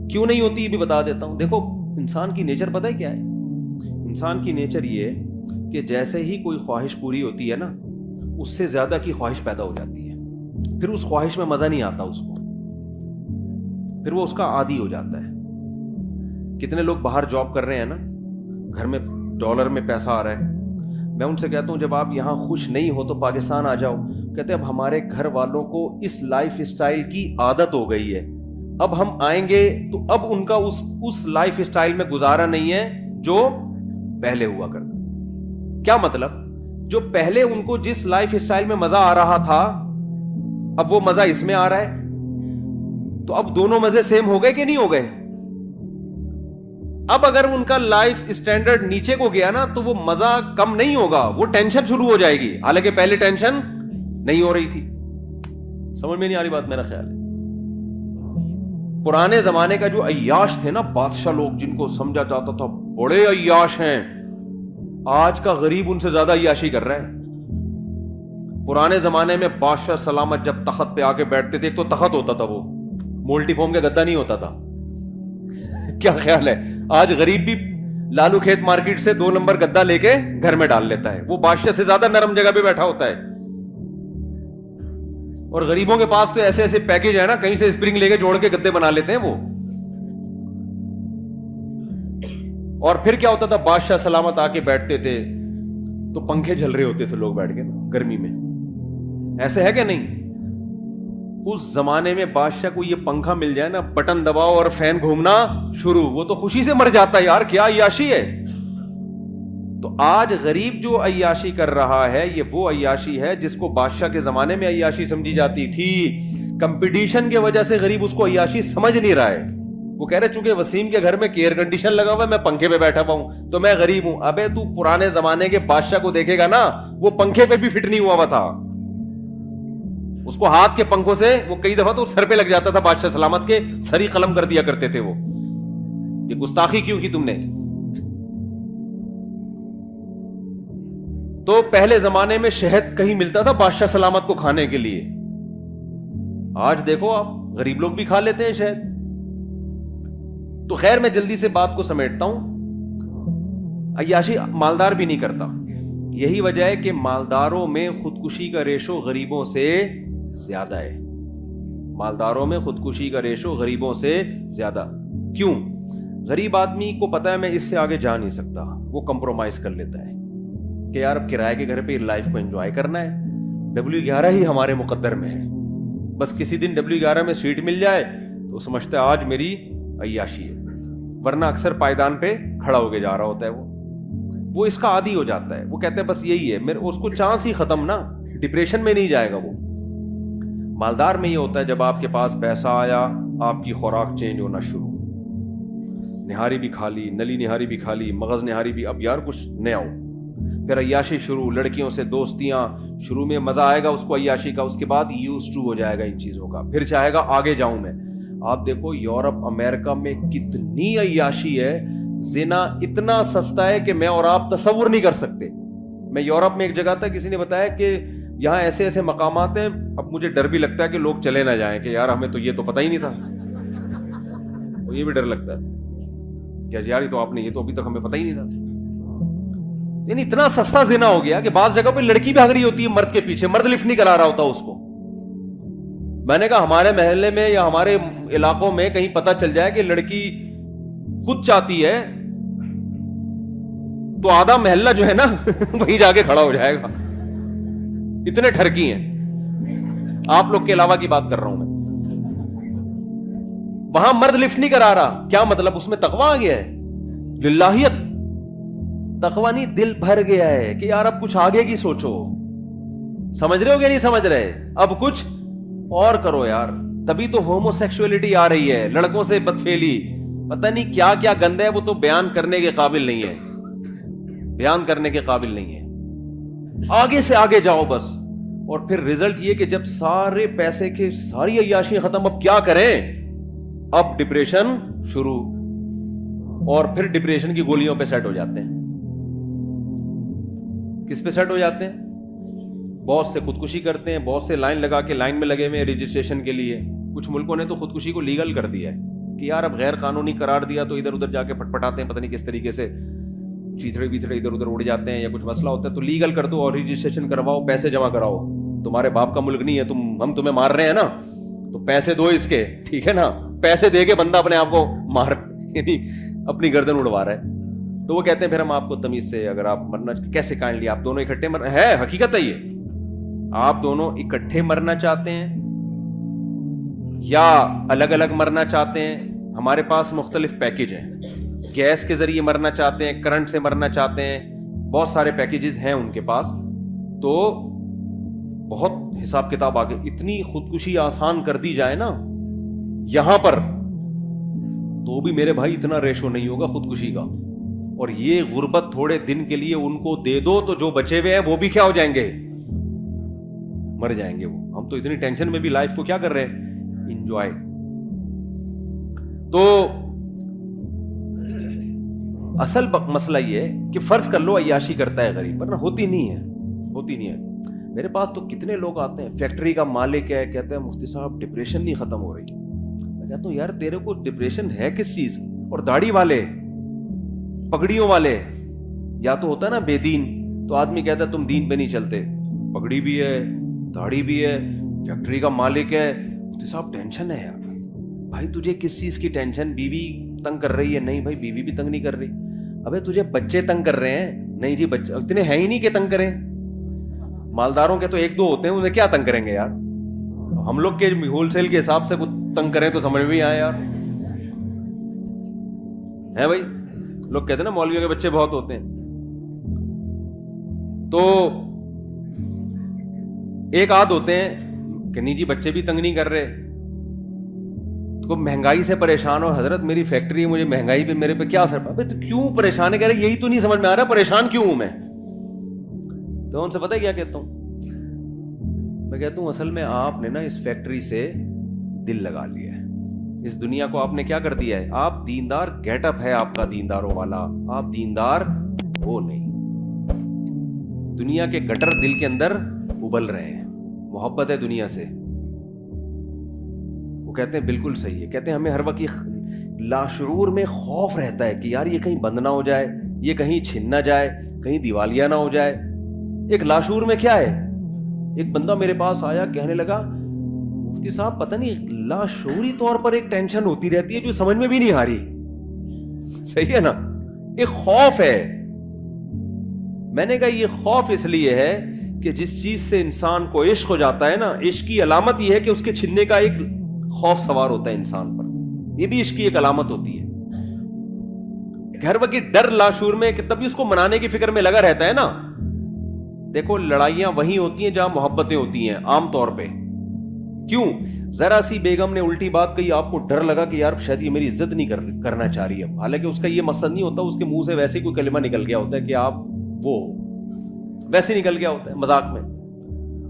کیوں نہیں ہوتی یہ بھی بتا دیتا ہوں. دیکھو انسان کی نیچر پتہ ہے کیا ہے؟ انسان کی نیچر یہ ہے کہ جیسے ہی کوئی خواہش پوری ہوتی ہے نا, اس سے زیادہ کی خواہش پیدا ہو جاتی ہے. پھر اس خواہش میں مزہ نہیں آتا اس کو, پھر وہ اس کا عادی ہو جاتا ہے. کتنے لوگ باہر جاب کر رہے ہیں نا, گھر میں ڈالر میں پیسہ آ رہا ہے, میں ان سے کہتا ہوں جب آپ یہاں خوش نہیں ہو تو پاکستان آ جاؤ. کہتے ہیں اب ہمارے گھر والوں کو اس لائف اسٹائل کی عادت ہو گئی ہے, اب ہم آئیں گے تو اب ان کا اس لائف اسٹائل میں گزارا نہیں ہے جو پہلے ہوا کرتا. کیا مطلب؟ جو پہلے ان کو جس لائف اسٹائل میں مزہ آ رہا تھا, اب وہ مزہ اس میں آ رہا ہے. تو اب دونوں مزے سیم ہو گئے کہ نہیں ہو گئے؟ اب اگر ان کا لائف اسٹینڈرڈ نیچے کو گیا نا, تو وہ مزہ کم نہیں ہوگا, وہ ٹینشن شروع ہو جائے گی. حالانکہ پہلے ٹینشن نہیں ہو رہی تھی. سمجھ میں نہیں آ رہی بات؟ میرا خیال ہے پرانے زمانے کا جو عیاش تھے نا بادشاہ لوگ, جن کو سمجھا جاتا تھا بڑے عیاش ہیں, آج کا غریب ان سے زیادہ عیاشی کر رہا ہے. پرانے زمانے میں بادشاہ سلامت جب تخت پہ آ کے بیٹھتے تھے, ایک تو تخت ہوتا تھا, وہ مولٹی فارم کا گدا نہیں ہوتا تھا. کیا خیال ہے؟ آج غریب بھی لالو کھیت مارکیٹ سے 2 نمبر گدا لے کے گھر میں ڈال لیتا ہے, وہ بادشاہ سے زیادہ نرم جگہ پہ بیٹھا ہوتا ہے. اور غریبوں کے پاس تو ایسے ایسے پیکج ہے نا, کہیں سے اسپرنگ لے کے جوڑ کے گدے بنا لیتے ہیں وہ. اور پھر کیا ہوتا تھا, بادشاہ سلامت آ کے بیٹھتے تھے تو پنکھے جھل رہے ہوتے تھے لوگ بیٹھ کے گرمی میں. ایسے ہے کہ نہیں؟ اس زمانے میں بادشاہ کو یہ پنکھا مل جائے نا, بٹن دباؤ اور فین گھومنا شروع, وہ تو خوشی سے مر جاتا ہے یار, کیا عیاشی ہے. تو آج غریب جو عیاشی کر رہا ہے, یہ وہ عیاشی ہے جس کو بادشاہ کے زمانے میں عیاشی سمجھی جاتی تھی. کمپٹیشن کی وجہ سے غریب اس کو عیاشی سمجھ نہیں رہا ہے. وہ کہہ رہے چونکہ وسیم کے گھر میں ایئر کنڈیشن لگا ہوا ہے, میں پنکھے پہ بیٹھا ہوا ہوں تو میں غریب ہوں. ابے تو پرانے زمانے کے بادشاہ کو دیکھے گا نا, وہ پنکھے پہ بھی فٹ نہیں ہوا ہوا تھا. اس کو ہاتھ کے پنکھوں سے وہ کئی دفعہ تو سر پہ لگ جاتا تھا بادشاہ سلامت کے، سری قلم کر دیا کرتے تھے وہ. یہ گستاخی کیوں کی تم نے؟ تو پہلے زمانے میں شہد کہیں ملتا تھا بادشاہ سلامت کو کھانے کے لیے. آج دیکھو آپ غریب لوگ بھی کھا لیتے ہیں شہد. تو خیر میں جلدی سے بات کو سمیٹتا ہوں. عیاشی مالدار بھی نہیں کرتا. یہی وجہ ہے کہ مالداروں میں خودکشی کا ریشو غریبوں سے زیادہ ہے. مالداروں میں خودکشی کا ریشو غریبوں سے زیادہ. کیوں؟ غریب آدمی کو پتا ہے میں اس سے آگے جا نہیں سکتا, وہ کمپرومائز کر لیتا ہے کہ یار اب کرائے کے گھر پہ لائف کو انجوائے کرنا ہے, W11 ہی ہمارے مقدر میں ہے, بس کسی دن W11 میں سیٹ مل جائے تو سمجھتا ہے آج میری عیاشی ہے, ورنہ اکثر پائیدان پہ کھڑا ہو کے جا رہا ہوتا ہے. وہ اس کا عادی ہو جاتا ہے, وہ کہتے ہیں بس یہی ہے, میرے اس کو چانس ہی ختم نا, ڈپریشن میں نہیں جائے گا وہ. مالدار میں یہ ہوتا ہے جب آپ کے پاس پیسہ آیا آپ کی خوراک چینج ہونا شروع, نہاری بھی کھا لی, نلی نہاری بھی کھا لی, مغز نہاری بھی, اب یار کچھ نیا ہو, پھر عیاشی شروع, لڑکیوں سے دوستیاں, شروع میں مزہ آئے گا اس کو عیاشی کا, اس کے بعد یوز ٹو ہو جائے گا ان چیزوں کا, پھر چاہے گا آگے جاؤں میں. آپ دیکھو یورپ امریکہ میں کتنی عیاشی ہے, زنا اتنا سستا ہے کہ میں اور آپ تصور نہیں کر سکتے. میں یورپ میں ایک جگہ تھا, کسی نے بتایا کہ یہاں ایسے ایسے مقامات ہیں, اب مجھے ڈر بھی لگتا ہے کہ لوگ چلے نہ جائیں کہ یار ہمیں تو یہ تو پتہ ہی نہیں تھا, یہ بھی ڈر لگتا ہے کہ یار یہ تو آپ نے, یہ تو ابھی تک ہمیں پتہ ہی نہیں تھا. یعنی اتنا سستا زنا ہو گیا کہ بعض جگہ پہ لڑکی بھی بھاگ رہی ہوتی ہے مرد کے پیچھے, مرد لفٹ نہیں کرا رہا ہوتا اس کو. میں نے کہا ہمارے محلے میں یا ہمارے علاقوں میں کہیں پتہ چل جائے کہ لڑکی خود چاہتی ہے تو آدھا محلہ جو ہے نا وہیں جا کے کھڑا ہو جائے گا, اتنے ٹھرکی ہیں. آپ لوگ کے علاوہ کی بات کر رہا ہوں میں. وہاں مرد لفٹ نہیں کرا رہا, کیا مطلب؟ اس میں تقویٰ آ گیا ہے, للہیت. تقویٰ نہیں, دل بھر گیا ہے کہ یار اب کچھ آگے کی سوچو. سمجھ رہے ہو کہ نہیں سمجھ رہے؟ اب کچھ اور کرو یار. تبھی تو ہومو سیکسولیٹی آ رہی ہے, لڑکوں سے بدفعلی, پتہ نہیں کیا کیا گند ہے, وہ تو بیان کرنے کے قابل نہیں ہے, بیان کرنے کے قابل نہیں ہے. آگے سے آگے جاؤ بس. اور پھر رزلٹ یہ کہ جب سارے پیسے کے ساری عیاشی ختم, اب کیا کریں؟ اب ڈپریشن شروع, اور پھر ڈپریشن کی گولیوں پہ سیٹ ہو جاتے ہیں. کس پہ سیٹ ہو جاتے ہیں؟ بہت سے خودکشی کرتے ہیں, بہت سے لائن لگا کے لائن میں لگے ہوئے ہیں رجسٹریشن کے لیے. کچھ ملکوں نے تو خودکشی کو لیگل کر دیا ہے کہ یار اب غیر قانونی قرار دیا تو ادھر ادھر جا کے پٹپٹاتے ہیں, پتہ نہیں کس طریقے سے چیتھڑے بیتھڑے ادھر ادھر اڑ جاتے ہیں, یا کچھ مسئلہ ہوتا ہے تو لیگل کر دو اور رجسٹریشن کرواؤ, پیسے جمع کراؤ. تمہارے باپ کا ملک نہیں ہے, ہم تمہیں مار رہے ہیں نا, تو پیسے دو اس کے, ٹھیک ہے نا. پیسے دے کے بندہ اپنے آپ کو مار, یعنی اپنی گردن اڑوا رہا ہے. تو وہ کہتے ہیں پھر ہم آپ کو تمیز سے, اگر آپ مرنا کیسے کائنڈلی, آپ دونوں اکٹھے مرنا ہے, حقیقت ہے یہ, آپ دونوں اکٹھے مرنا چاہتے ہیں یا الگ الگ مرنا چاہتے ہیں. ہمارے پاس مختلف پیکیج ہیں, گیس کے ذریعے مرنا چاہتے ہیں, کرنٹ سے مرنا چاہتے ہیں, بہت سارے پیکیجز ہیں ان کے پاس. تو بہت حساب کتاب آگے, اتنی خودکشی آسان کر دی جائے نا یہاں پر, تو بھی میرے بھائی اتنا ریشو نہیں ہوگا خودکشی کا. اور یہ غربت تھوڑے دن کے لیے ان کو دے دو تو جو بچے ہوئے ہیں وہ بھی کیا ہو جائیں گے, مر جائیں گے وہ. ہم تو اتنی ٹینشن میں بھی لائف کو کیا کر رہے ہیں, انجوائے. تو اصل مسئلہ یہ ہے کہ فرض کر لو عیاشی کرتا ہے غریب, ورنہ ہوتی نہیں ہے, ہوتی نہیں ہے. میرے پاس تو کتنے لوگ آتے ہیں, فیکٹری کا مالک ہے, کہتے ہیں مفتی صاحب ڈپریشن نہیں ختم ہو رہی. میں کہتا ہوں یار تیرے کو ڈپریشن ہے کس چیز؟ اور داڑھی والے, پگڑیوں والے, یا تو ہوتا ہے نا بے دین, تو آدمی کہتا ہے تم دین پہ نہیں چلتے, پگڑی بھی ہے, داڑھی بھی ہے, فیکٹری کا مالک ہے, مفتی صاحب ٹینشن ہے یار. بھائی تجھے کس چیز کی ٹینشن؟ بیوی تنگ کر رہی ہے؟ نہیں بھائی بیوی بھی تنگ نہیں کر رہی. ابے تجھے بچے تنگ کر رہے ہیں؟ نہیں جی بچے اتنے ہیں ہی نہیں کہ تنگ کریں. مالداروں کے تو ایک دو ہوتے ہیں, انہیں کیا تنگ کریں گے یار. ہم لوگ کے ہول سیل کے حساب سے کچھ تنگ کریں تو سمجھ میں آئے یار, ہے بھائی. لوگ کہتے ہیں نا مولویوں کے بچے بہت ہوتے ہیں. تو ایک آدھ ہوتے ہیں کہ نہیں جی بچے بھی تنگ نہیں کر رہے, تو مہنگائی سے پریشان ہو, حضرت میری فیکٹری ہے, مجھے مہنگائی پہ میرے پہ کیا اثر پڑا. تو کیوں پریشان ہے؟ کہہ رہے یہی تو نہیں سمجھ میں آ رہا پریشان کیوں ہوں میں. تو ان سے پتہ ہے کیا کہتا ہوں, میں کہتا ہوں اصل میں آپ نے نا اس فیکٹری سے دل لگا لیا ہے, اس دنیا کو آپ نے کیا کر دیا ہے. آپ دیندار, گیٹ اپ ہے آپ کا دینداروں والا, آپ دیندار ہو نہیں. دنیا کے گٹر دل کے اندر ابل رہے ہیں, محبت ہے دنیا سے. وہ کہتے ہیں بالکل صحیح ہے, کہتے ہیں ہمیں ہر وقت یہ لاشعور میں خوف رہتا ہے کہ یار یہ کہیں بند نہ ہو جائے, یہ کہیں چھن نہ جائے, کہیں دیوالیہ نہ ہو جائے. ایک لاشعور میں کیا ہے, ایک بندہ میرے پاس آیا کہنے لگا مفتی صاحب پتہ نہیں لاشعوری طور پر ایک ٹینشن ہوتی رہتی ہے جو سمجھ میں بھی نہیں آ رہی. صحیح ہے نا, ایک خوف ہے. میں نے کہا یہ خوف اس لیے ہے کہ جس چیز سے انسان کو عشق ہو جاتا ہے نا, عشق کی علامت یہ ہے کہ اس کے چھننے کا ایک خوف سوار ہوتا ہے انسان پر. یہ بھی عشق کی ایک علامت ہوتی ہے. گھر وقت ڈر لاشعور میں کہ تبھی اس کو منانے کی فکر میں لگا رہتا ہے نا. دیکھو لڑائیاں وہیں ہوتی ہیں جہاں محبتیں ہوتی ہیں عام طور پہ. کیوں؟ ذرا سی بیگم نے الٹی بات کہی, آپ کو ڈر لگا کہ یار شاید یہ میری عزت نہیں کرنا چاہ رہی ہے. حالانکہ اس کا یہ مقصد نہیں ہوتا, اس کے منہ سے ویسے ہی کوئی کلمہ نکل گیا ہوتا ہے کہ آپ وہ ویسے نکل گیا ہوتا ہے مذاق میں.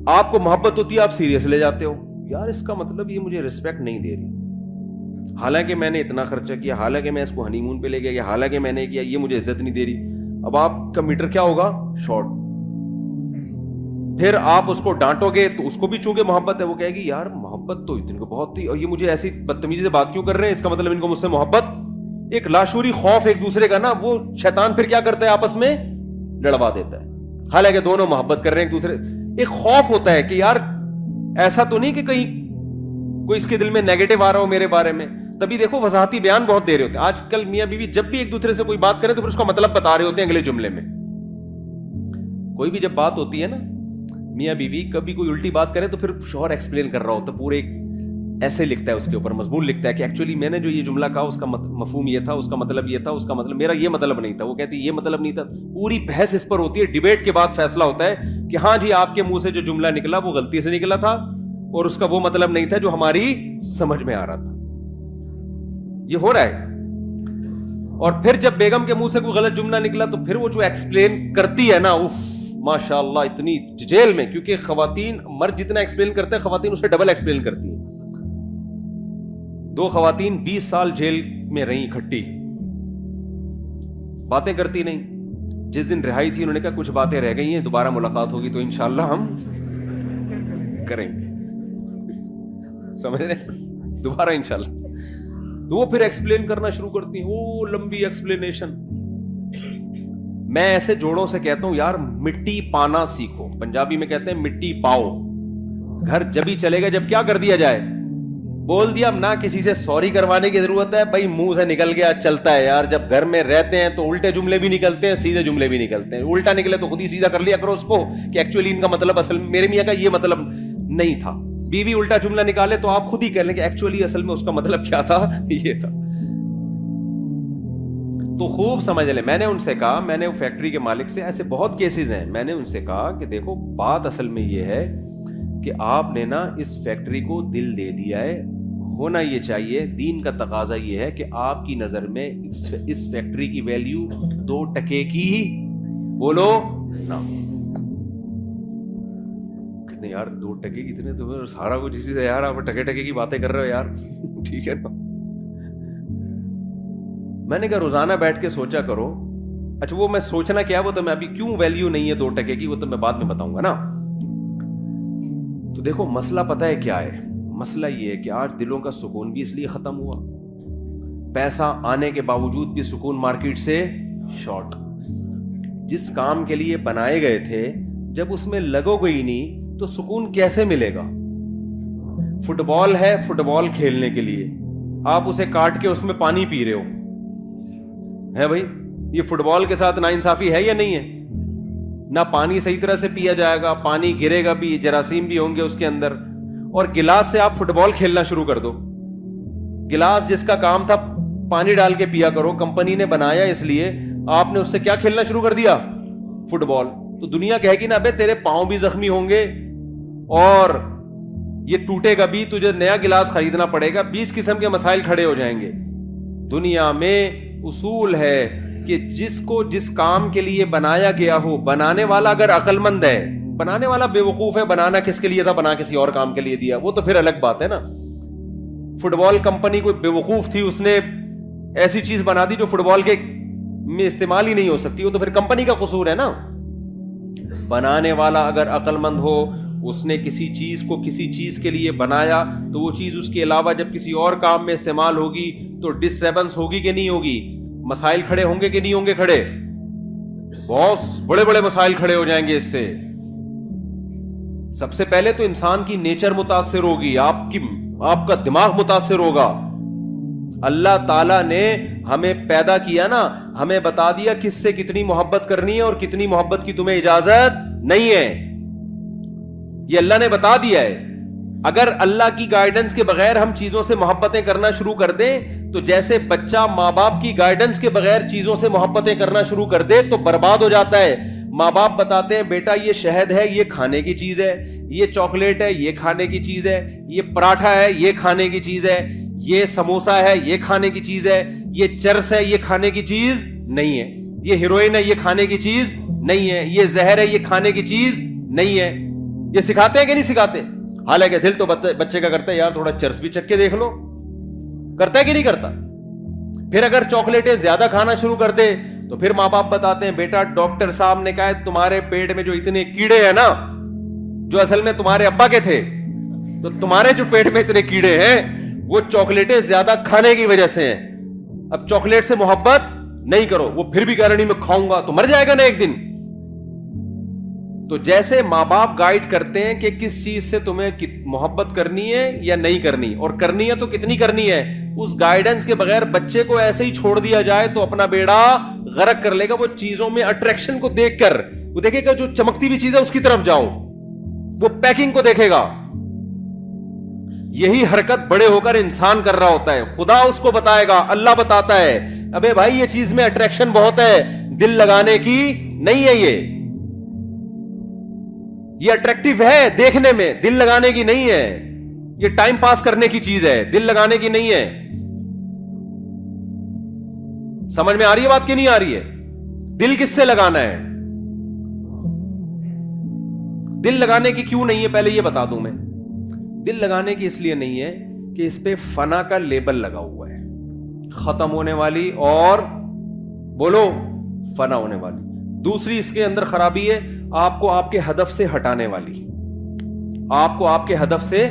آپ کو محبت ہوتی ہے, آپ سیریس لے جاتے ہو, یار اس کا مطلب یہ مجھے رسپیکٹ نہیں دے رہی, حالانکہ میں نے اتنا خرچہ کیا, حالانکہ میں اس کو ہنی مون پہ لے گیا, حالانکہ میں نے کیا, یہ مجھے عزت نہیں دے رہی. اب آپ کا میٹر کیا ہوگا, شارٹ. پھر آپ اس کو ڈانٹو گے تو اس کو بھی چونکہ محبت ہے, وہ کہے گی یار محبت تو ان کو بہت تھی اور یہ مجھے ایسی بدتمیزی سے بات کیوں کر رہے ہیں, اس کا مطلب ان کو مجھ سے محبت. ایک لاشعوری خوف ایک دوسرے کا نا, وہ شیطان پھر کیا کرتا ہے آپس میں لڑوا دیتا ہے, حالانکہ دونوں محبت کر رہے ہیں ایک دوسرے. ایک خوف ہوتا ہے کہ یار ایسا تو نہیں کہ کہیں کوئی اس کے دل میں نیگیٹو آ رہا ہو میرے بارے میں. تبھی دیکھو وضاحتی بیان بہت دے رہے ہوتے ہیں آج کل. میاں بیوی جب بھی ایک دوسرے سے کوئی بات کرے تو پھر اس کا مطلب بتا رہے ہوتے ہیں اگلے جملے میں. کوئی بھی جب بات ہوتی ہے نا میاں بیوی, کبھی کوئی الٹی بات کرے تو پھر شوہر ایکسپلین کر رہا ہوتا ہے, پورے ایسے لکھتا ہے اس کے اوپر, مضمون لکھتا ہے کہ ایکچولی میں نے جو یہ جملہ کہا اس کا مفہوم یہ تھا, اس کا مطلب یہ تھا, اس کا مطلب میرا یہ مطلب نہیں تھا. وہ کہتی یہ مطلب نہیں تھا. پوری بحث اس پر ہوتی ہے, ڈیبیٹ کے بعد فیصلہ ہوتا ہے کہ ہاں جی آپ کے منہ سے جو جملہ نکلا وہ غلطی سے نکلا تھا اور اس کا وہ مطلب نہیں تھا جو ہماری سمجھ میں آ رہا تھا. یہ ہو رہا ہے. اور پھر جب بیگم کے منہ سے کوئی غلط جملہ نکلا تو پھر وہ جو ایکسپلین کرتی ہے نا, اف ماشاء اللہ اتنی جیل میں, کیونکہ خواتین مرد جتنا ایکسپلین کرتے ہیں خواتین اسے ڈبل ایکسپلین کرتی ہیں. 2 خواتین 20 سال جیل میں رہیں اکٹھی, باتیں کرتی نہیں. جس دن رہائی تھی انہوں نے کہا کچھ باتیں رہ گئی ہیں, دوبارہ ملاقات ہوگی تو انشاءاللہ ہم کریں گے. سمجھ رہے ہیں, دوبارہ انشاءاللہ. تو وہ پھر ایکسپلین کرنا شروع کرتی ہیں, وہ لمبی ایکسپلینیشن. میں ایسے جوڑوں سے کہتا ہوں یار مٹی پانا سیکھو. پنجابی میں کہتے ہیں مٹی پاؤ. گھر جب ہی چلے گا جب کیا کر دیا جائے, بول دیا. اب نہ کسی سے سوری کروانے کی ضرورت ہے, بھائی منہ سے نکل گیا چلتا ہے یار. جب گھر میں رہتے ہیں تو الٹے جملے بھی نکلتے ہیں, سیدھے جملے بھی نکلتے ہیں. الٹا نکلے تو خود ہی سیدھا کر لیا کرو اس کو کہ ایکچولی ان کا مطلب اصل میں میرے میاں کا یہ مطلب نہیں تھا. بیوی الٹا جملہ نکالے تو آپ خود ہی کہہ لیں کہ ایکچولی اصل میں اس کا مطلب کیا تھا, یہ تھا. تو خوب سمجھ لیں. میں نے ان سے کہا, میں نے فیکٹری کے مالک سے, ایسے بہت کیسز ہیں, میں نے ان سے کہا کہ دیکھو بات اصل میں یہ ہے کہ آپ نے نا اس فیکٹری کو دل دے دیا ہے. ہونا یہ چاہیے, دین کا تقاضا یہ ہے کہ آپ کی نظر میں اس فیکٹری کی ویلیو 2 ٹکے کی بولو نا. کتنے یار 2 ٹکے کتنے, تو سارا کچھ اسی سے یار آپ ٹکے ٹکے کی باتیں کر رہے ہو یار. ٹھیک ہے نا. میں نے کہا روزانہ بیٹھ کے سوچا کرو. اچھا وہ میں سوچنا کیا, وہ تو میں ابھی کیوں ویلیو نہیں ہے 2 ٹکے کی وہ تو میں بعد میں بتاؤں گا نا. تو دیکھو مسئلہ پتہ ہے کیا ہے, مسئلہ یہ ہے کہ آج دلوں کا سکون بھی اس لیے ختم ہوا, پیسہ آنے کے باوجود بھی سکون مارکیٹ سے شارٹ. جس کام کے لیے بنائے گئے تھے جب اس میں لگو گئی نہیں تو سکون کیسے ملے گا. فٹ بال ہے, فٹ بال کھیلنے کے لیے آپ اسے کاٹ کے اس میں پانی پی رہے ہو, ہے بھائی یہ فٹ بال کے ساتھ ناانصافی ہے یا نہیں ہے. نہ پانی صحیح طرح سے پیا جائے گا, پانی گرے گا بھی, جراثیم بھی ہوں گے اس کے اندر. اور گلاس سے آپ فٹ بال کھیلنا شروع کر دو. گلاس جس کا کام تھا پانی ڈال کے پیا کرو, کمپنی نے بنایا اس لیے, آپ نے اس سے کیا کھیلنا شروع کر دیا, فٹ بال. تو دنیا کہے گی نا ابے تیرے پاؤں بھی زخمی ہوں گے اور یہ ٹوٹے گا بھی, تجھے نیا گلاس خریدنا پڑے گا, 20 قسم کے مسائل کھڑے ہو جائیں گے. دنیا میں اصول ہے کہ جس کو جس کام کے لیے بنایا گیا ہو, بنانے والا اگر عقل مند ہے بنانے والا بیوقوف ہے, بنانا کس کے لیے تھا, بنا کسی اور کام کے لیے دیا, وہ تو پھر الگ بات ہے نا. فٹ بال کمپنی کوئی بیوقوف تھی, اس نے ایسی چیز بنا دی جو فٹ بال کے میں استعمال ہی نہیں ہو سکتی, وہ تو پھر کمپنی کا قصور ہے نا. بنانے والا اگر عقل مند ہو, اس نے کسی چیز کو کسی چیز کے لیے بنایا, تو وہ چیز اس کے علاوہ جب کسی اور کام میں استعمال ہوگی تو ڈسٹربنس ہوگی کہ نہیں ہوگی, مسائل کھڑے ہوں گے کہ نہیں ہوں گے کھڑے, بہت بڑے بڑے مسائل کھڑے ہو جائیں گے اس سے. سب سے پہلے تو انسان کی نیچر متاثر ہوگی, آپ کا دماغ متاثر ہوگا. اللہ تعالیٰ نے ہمیں پیدا کیا نا, ہمیں بتا دیا کس سے کتنی محبت کرنی ہے اور کتنی محبت کی تمہیں اجازت نہیں ہے, یہ اللہ نے بتا دیا ہے. اگر اللہ کی گائیڈنس کے بغیر ہم چیزوں سے محبتیں کرنا شروع کر دیں, تو جیسے بچہ ماں باپ کی گائیڈنس کے بغیر چیزوں سے محبتیں کرنا شروع کر دے تو برباد ہو جاتا ہے. ماں باپ بتاتے ہیں بیٹا یہ شہد ہے, یہ کھانے کی چیز ہے, یہ چاکلیٹ ہے, یہ کھانے کی چیز ہے, یہ پراٹھا ہے, یہ کھانے کی چیز ہے, یہ سموسا ہے, یہ کھانے کی چیز ہے, یہ چرس ہے, یہ کھانے کی چیز نہیں ہے, یہ ہیروئن ہے, یہ کھانے کی چیز نہیں ہے, یہ زہر ہے, یہ کھانے کی چیز نہیں ہے. یہ سکھاتے ہیں کہ نہیں سکھاتے؟ حالانکہ دل تو بچے کا کرتا ہے یار تھوڑا چرس بھی چکھ کے دیکھ لو, کرتا ہے کہ نہیں کرتا؟ پھر اگر چاکلیٹیں زیادہ کھانا شروع کر دے تو پھر ماں باپ بتاتے ہیں بیٹا ڈاکٹر صاحب نے کہا تمہارے پیٹ میں جو اتنے کیڑے ہیں نا, جو اصل میں تمہارے ابا کے تھے, تو تمہارے جو پیٹ میں اتنے کیڑے ہیں وہ چاکلیٹیں زیادہ کھانے کی وجہ سے ہیں. اب چاکلیٹ سے محبت نہیں کرو, وہ پھر بھی کہہ رہا نہیں میں کھاؤں گا, تو مر جائے گا نا ایک دن. تو جیسے ماں باپ گائیڈ کرتے ہیں کہ کس چیز سے تمہیں محبت کرنی ہے یا نہیں کرنی, اور کرنی ہے تو کتنی کرنی ہے, اس گائیڈنس کے بغیر بچے کو ایسے ہی چھوڑ دیا جائے تو اپنا بیڑا غرق کر لے گا. وہ چیزوں میں اٹریکشن کو دیکھ کر وہ دیکھے گا جو چمکتی بھی چیز ہے اس کی طرف جاؤ, وہ پیکنگ کو دیکھے گا. یہی حرکت بڑے ہو کر انسان کر رہا ہوتا ہے. خدا اس کو بتائے گا, اللہ بتاتا ہے ابے بھائی یہ چیز میں اٹریکشن بہت ہے, دل لگانے کی نہیں ہے, یہ اٹریکٹیو ہے دیکھنے میں, دل لگانے کی نہیں ہے, یہ ٹائم پاس کرنے کی چیز ہے, دل لگانے کی نہیں ہے. سمجھ میں آ رہی ہے بات کہ نہیں آ رہی ہے؟ دل کس سے لگانا ہے؟ دل لگانے کی کیوں نہیں ہے پہلے یہ بتا دوں میں. دل لگانے کی اس لیے نہیں ہے کہ اس پہ فنا کا لیبل لگا ہوا ہے, ختم ہونے والی اور بولو فنا ہونے والی. دوسری اس کے اندر خرابی ہے آپ کو آپ کے ہدف سے ہٹانے والی, آپ کو آپ کے ہدف سے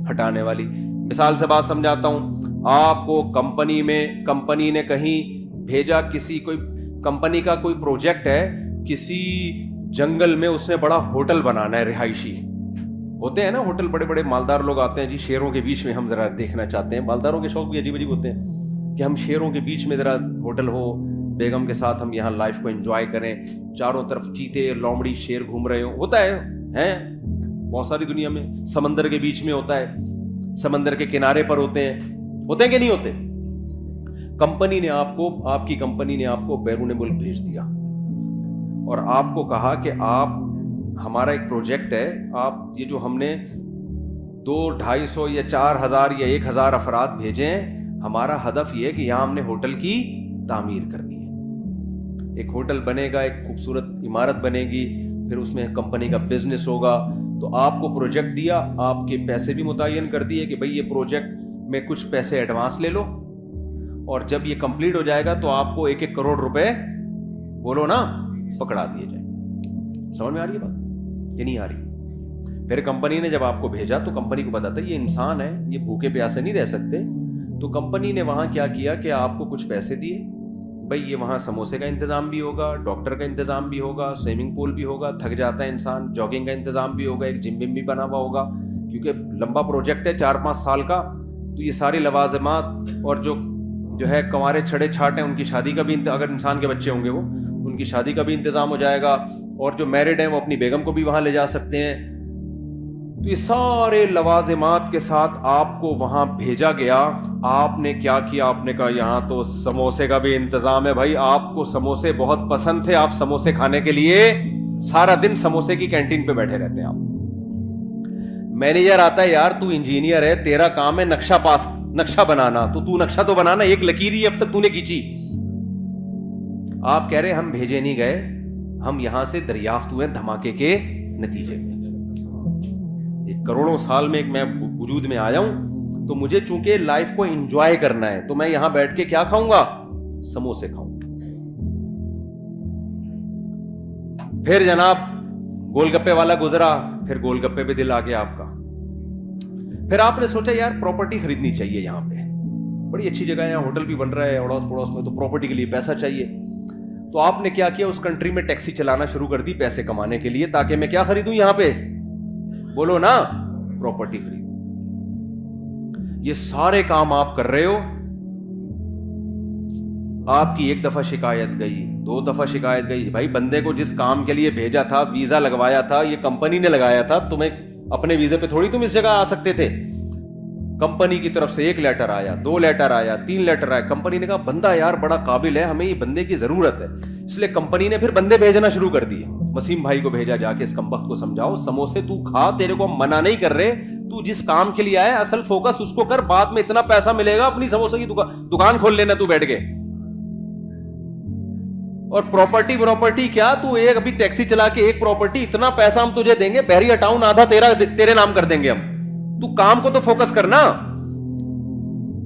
ہٹانے والی. مثال سے بات سمجھاتا ہوں, آپ کو کمپنی نے کہیں بھیجا, کسی کوئی کمپنی کا کوئی پروجیکٹ ہے, کسی جنگل میں اس نے بڑا ہوٹل بنانا ہے, رہائشی ہوتے ہیں نا ہوٹل, بڑے بڑے مالدار لوگ آتے ہیں جی, شیروں کے بیچ میں ہم ذرا دیکھنا چاہتے ہیں. مالداروں کے شوق بھی عجیب عجیب ہوتے ہیں کہ ہم شیروں کے بیچ میں ذرا ہوٹل ہو, بیگم کے ساتھ ہم یہاں لائف کو انجوائے کریں, چاروں طرف چیتے لومڑی شیر گھوم رہے ہوں. ہوتا ہے بہت ساری دنیا میں. سمندر کے بیچ میں ہوتا ہے, سمندر کے کنارے پر ہوتے ہیں کہ نہیں ہوتے. کمپنی نے آپ کی کمپنی نے آپ کو بیرون ملک بھیج دیا اور آپ کو کہا کہ آپ, ہمارا ایک پروجیکٹ ہے, آپ یہ جو ہم نے 200-250 یا 4000 یا 1000 افراد بھیجے ہیں, ہمارا ہدف یہ ہے کہ یہاں ہم نے ہوٹل کی تعمیر کرنی ہے. ایک ہوٹل بنے گا, ایک خوبصورت عمارت بنے گی, پھر اس میں کمپنی کا بزنس ہوگا. تو آپ کو پروجیکٹ دیا, آپ کے پیسے بھی متعین کر دیے کہ بھئی یہ پروجیکٹ میں کچھ پیسے ایڈوانس لے لو, اور جب یہ کمپلیٹ ہو جائے گا تو آپ کو 1-1 کروڑ روپے بولو نا پکڑا دیے جائیں. سمجھ میں آ رہی ہے بات؟ یہ نہیں آ رہی. پھر کمپنی نے جب آپ کو بھیجا تو کمپنی کو پتا تھا یہ انسان ہے, یہ بھوکے پیاسے نہیں رہ سکتے. تو کمپنی نے وہاں کیا کیا کہ آپ کو کچھ پیسے دیے, بھائی یہ وہاں سموسے کا انتظام بھی ہوگا, ڈاکٹر کا انتظام بھی ہوگا, سوئمنگ پول بھی ہوگا, تھک جاتا ہے انسان, جاگنگ کا انتظام بھی ہوگا, ایک جم بھی بنا ہوا ہوگا, کیونکہ لمبا پروجیکٹ ہے 4-5 سال کا. تو یہ ساری لوازمات, اور جو ہے کنوارے چھڑے چھاٹ ہیں ان کی شادی کا بھی, اگر انسان کے بچے ہوں گے وہ, ان کی شادی کا بھی انتظام ہو جائے گا, اور جو میرڈ ہیں وہ اپنی بیگم کو بھی وہاں لے جا سکتے ہیں. تو یہ سارے لوازمات کے ساتھ آپ کو وہاں بھیجا گیا. آپ نے کیا کیا, آپ نے کہا یہاں تو سموسے کا بھی انتظام ہے. بھائی آپ کو سموسے بہت پسند تھے, آپ سموسے کھانے کے لیے سارا دن سموسے کی کینٹین پہ بیٹھے رہتے ہیں. آپ مینیجر آتا ہے, یار تو انجینئر ہے, تیرا کام ہے نقشہ بنانا, تو نقشہ تو بنانا, ایک لکیر ہی اب تک تو نے کھینچی. آپ کہہ رہے ہم بھیجے نہیں گئے, ہم یہاں سے دریافت ہوئے دھماکے کے نتیجے میں ایک کروڑوں سال میں ایک میں وجود میں آیا ہوں, تو مجھے چونکہ لائف کو انجوائے کرنا ہے, تو میں یہاں بیٹھ کے کیا کھاؤں گا؟ سموسے کھاؤں گا. پھر جناب گول گپے والا گزرا, پھر گول گپے پہ دل آ گیا آپ کا. پھر آپ نے سوچا یار پراپرٹی خریدنی چاہیے, یہاں پہ بڑی اچھی جگہ ہے, یہاں ہوٹل بھی بن رہا ہے اڑوس پڑوس میں, تو پراپرٹی کے لیے پیسہ چاہیے. تو آپ نے کیا کیا, اس کنٹری میں ٹیکسی چلانا شروع کر دی پیسے کمانے کے لیے, تاکہ میں کیا خریدوں یہاں پہ؟ بولو نا, پراپرٹی خریدوں. یہ سارے کام آپ کر رہے ہو, آپ کی ایک دفعہ شکایت گئی, 2 دفعہ شکایت گئی, بھائی بندے کو جس کام کے لیے بھیجا تھا, ویزا لگوایا تھا, یہ کمپنی نے لگایا تھا, تمہیں اپنے ویزے پہ تھوڑی تم اس جگہ آ سکتے تھے. کمپنی کی طرف سے 1 لیٹر آیا, 2 لیٹر آیا, 3 لیٹر آیا. کمپنی نے کہا بندہ یار بڑا قابل ہے, ہمیں یہ بندے کی ضرورت ہے, اس لیے کمپنی نے پھر بندے بھیجنا شروع کر دیے. وسیم بھائی کو بھیجا, جا کے اس کمبخت کو سمجھاؤ, سموسے تو کھا, تیرے کو ہم منع نہیں کر رہے, تو جس کام کے لیے آیا اصل فوکس اس کو کر, بعد میں اتنا پیسہ ملے گا, اپنی سموسے کی دکان کھول لینا تو بیٹھ کے. اور پراپرٹی کیا, تو ایک ابھی ٹیکسی چلا کے ایک پراپرٹی, اتنا پیسہ ہم تجھے دیں گے, بحریہ ٹاؤن آدھا تیرے نام کر دیں گے ہم. تو کام کو تو فوکس کرنا.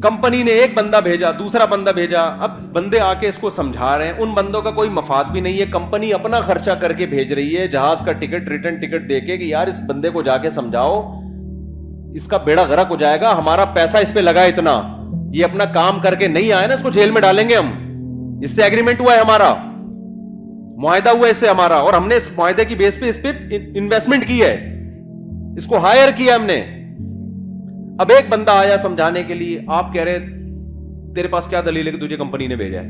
کمپنی نے ایک بندہ بھیجا, دوسرا بندہ بھیجا, اب بندے آ کے اس کو سمجھا رہے ہیں, ان بندوں کا کوئی مفاد بھی نہیں ہے, کمپنی اپنا خرچہ کر کے بھیج رہی ہے, جہاز کا ٹکٹ, ریٹرن ٹکٹ دے کے, کہ یار اس بندے کو جا کے سمجھاؤ, اس کا بیڑا غرق ہو جائے گا, ہمارا پیسہ اس پہ لگا اتنا, یہ اپنا کام کر کے نہیں آیا نا, اس کو جیل میں ڈالیں گے ہم, اس سے ایگریمنٹ ہوا ہے ہمارا, معاہدہ ہوا ہے اس سے ہمارا, اور ہم نے اس معاہدے کی بیس پہ اس پہ انویسٹمنٹ کی ہے, اس کو ہائر کیا ہم نے. اب ایک بندہ آیا سمجھانے کے لیے, آپ کہہ رہے تیرے پاس کیا دلیل ہے کہ تجھے کمپنی نے بھیجا ہے؟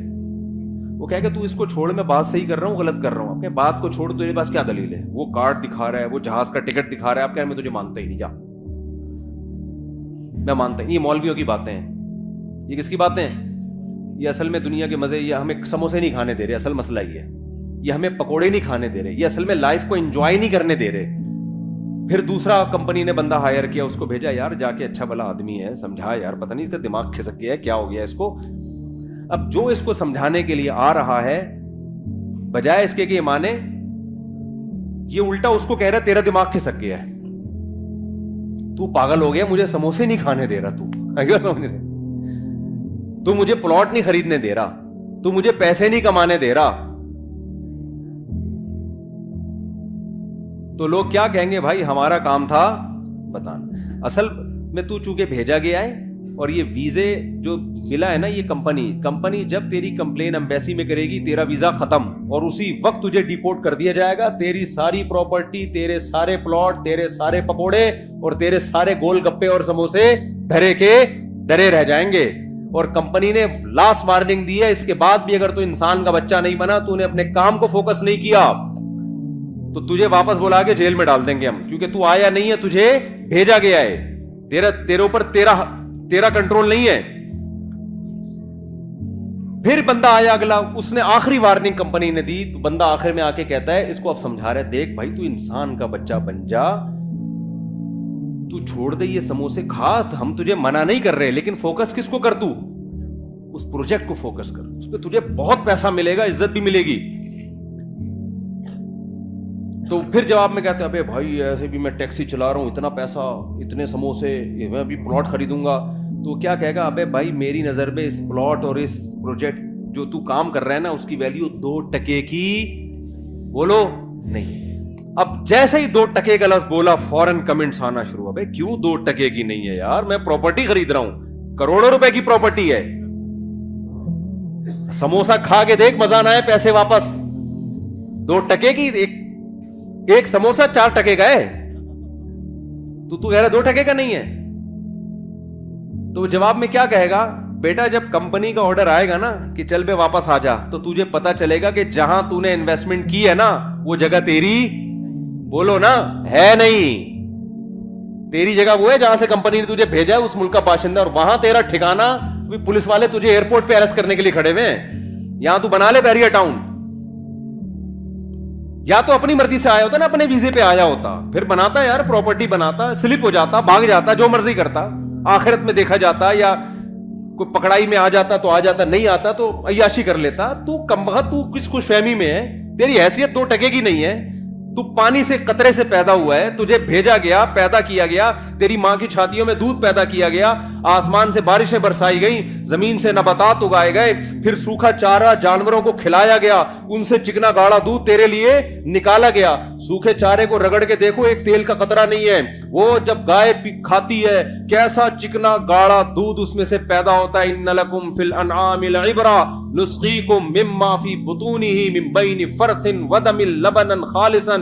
وہ کہے کہ تو اس کو چھوڑ, میں بات صحیح کر رہا ہوں غلط کر رہا ہوں. آپ بات کو چھوڑ, تیرے پاس کیا دلیل ہے؟ وہ کارڈ دکھا رہا ہے, وہ جہاز کا ٹکٹ دکھا رہا ہے, آپ کہہ رہے میں تجھے مانتا ہی نہیں, جا, میں مانتا ہی. یہ مولویوں کی باتیں ہیں, یہ کس کی باتیں ہیں؟ یہ اصل میں دنیا کے مزے, یہ ہمیں سموسے نہیں کھانے دے رہے, اصل مسئلہ یہ ہے, یہ ہمیں پکوڑے نہیں کھانے دے رہے, یہ اصل میں لائف کو انجوائے نہیں کرنے دے رہے. پھر دوسرا کمپنی نے بندہ ہائر کیا, اس کو بھیجا, یار جا کے اچھا بھلا آدمی ہے, سمجھا یار, پتہ نہیں دماغ کھسک گیا ہے, کیا ہو گیا اس کو. اب جو اس کو سمجھانے کے لیے آ رہا ہے, بجائے اس کے کہ یہ مانے, یہ الٹا اس کو کہہ رہا ہے تیرا دماغ کھسک گیا ہے, تو پاگل ہو گیا, مجھے سموسے نہیں کھانے دے رہا, تو مجھے پلاٹ نہیں خریدنے دے رہا, تو مجھے پیسے نہیں کمانے دے رہا. تو لوگ کیا کہیں گے؟ بھائی ہمارا کام تھا بتانا. اصل میں تو چونکہ بھیجا گیا ہے, اور یہ ویزے جو ملا ہے نا, یہ کمپنی جب تیری کمپلین ایمبیسی میں کرے گی, تیرا ویزا ختم, اور اسی وقت تجھے ڈیپورٹ کر دیا جائے گا. تیری ساری پراپرٹی, تیرے سارے پلاٹ, تیرے سارے پکوڑے اور تیرے سارے گول گپے اور سموسے دھرے کے درے رہ جائیں گے. اور کمپنی نے لاسٹ وارننگ دی ہے, اس کے بعد بھی اگر تو انسان کا بچہ نہیں بنا, تو نے اپنے کام کو فوکس نہیں کیا, تو تجھے واپس بلا کے جیل میں ڈال دیں گے ہم, کیونکہ تو آیا نہیں ہے, تجھے بھیجا گیا ہے, تیرے اوپر تیرا کنٹرول نہیں ہے. پھر بندہ آیا اگلا, اس نے آخری وارننگ کمپنی نے دی, تو بندہ آخر میں آ کے کہتا ہے, اس کو اب سمجھا رہے, دیکھ بھائی تو انسان کا بچہ بن جا, تو چھوڑ دے یہ سموسے کھا, ہم تجھے منع نہیں کر رہے, لیکن فوکس کس کو کر, تو اس پروجیکٹ کو فوکس کر, اس پہ تجھے بہت پیسہ ملے گا, عزت بھی ملے گی. تو پھر جواب میں کہتے ہیں, ابے بھائی ایسے بھی میں ٹیکسی چلا رہا ہوں, اتنا پیسہ, اتنے سموسے, میں ابھی پلاٹ خریدوں گا. تو کیا کہے گا؟ ابے بھائی میری نظر میں اس پلاٹ اور اس پروجیکٹ جو تو کام کر رہا ہے نا, اس کی ویلیو 2 ٹکے کی, بولو, نہیں. اب جیسے ہی 2 ٹکے کا لفظ بولا, فوراً کمنٹس آنا شروع. ابے کیوں 2 ٹکے کی نہیں ہے یار, میں پراپرٹی خرید رہا ہوں, کروڑوں روپے کی پراپرٹی ہے, سموسا کھا کے دیکھ, مزہ نہ آئے, پیسے واپس. 2 ٹکے کی, ایک سموسا 4 ٹکے کا ہے, تو کہہ رہا 2 ٹکے کا نہیں ہے. تو جواب میں کیا کہے گا؟ بیٹا جب کمپنی کا آرڈر آئے گا نا کہ چل بے واپس آ جا, تو تجھے پتا چلے گا کہ جہاں تو نے انویسٹمنٹ کی ہے نا, وہ جگہ تیری, بولو نا, ہے نہیں. تیری جگہ وہ ہے جہاں سے کمپنی نے تجھے بھیجا ہے, اس ملک کا باشندہ, اور وہاں تیرا ٹھکانا, پولیس والے تجھے ایئرپورٹ پہ اریسٹ کرنے کے لیے کھڑے ہوئے ہیں. یہاں تو بنا لے بحریہ ٹاؤن, یا تو اپنی مرضی سے آیا ہوتا نا, اپنے ویزے پہ آیا ہوتا, پھر بناتا یار پراپرٹی, بناتا, سلپ ہو جاتا, بھاگ جاتا, جو مرضی کرتا, آخرت میں دیکھا جاتا, یا کوئی پکڑائی میں آ جاتا تو آ جاتا, نہیں آتا تو عیاشی کر لیتا. تو کمبخت, تو کس خوش فہمی میں ہے, تیری حیثیت 2 ٹکے کی نہیں ہے, تو پانی سے قطرے سے پیدا ہوا ہے, تجھے بھیجا گیا, پیدا کیا گیا, تیری ماں کی چھاتیوں میں دودھ پیدا کیا گیا, آسمان سے بارشیں برسائی گئیں, زمین سے نباتات اگائے گئے, پھر سوکھا چارہ جانوروں کو کھلایا گیا, ان سے چکنا گاڑا دودھ تیرے لیے نکالا گیا. سوکھے چارے کو رگڑ کے دیکھو, ایک تیل کا قطرہ نہیں ہے. وہ جب گائے کھاتی ہے کیسا چکنا گاڑا دودھ اس میں سے پیدا ہوتا ہے. ان لکم فی الانعام لعبرہ نسقیکم مما فی بطونہ من بین فرث ودم لبنا خالصا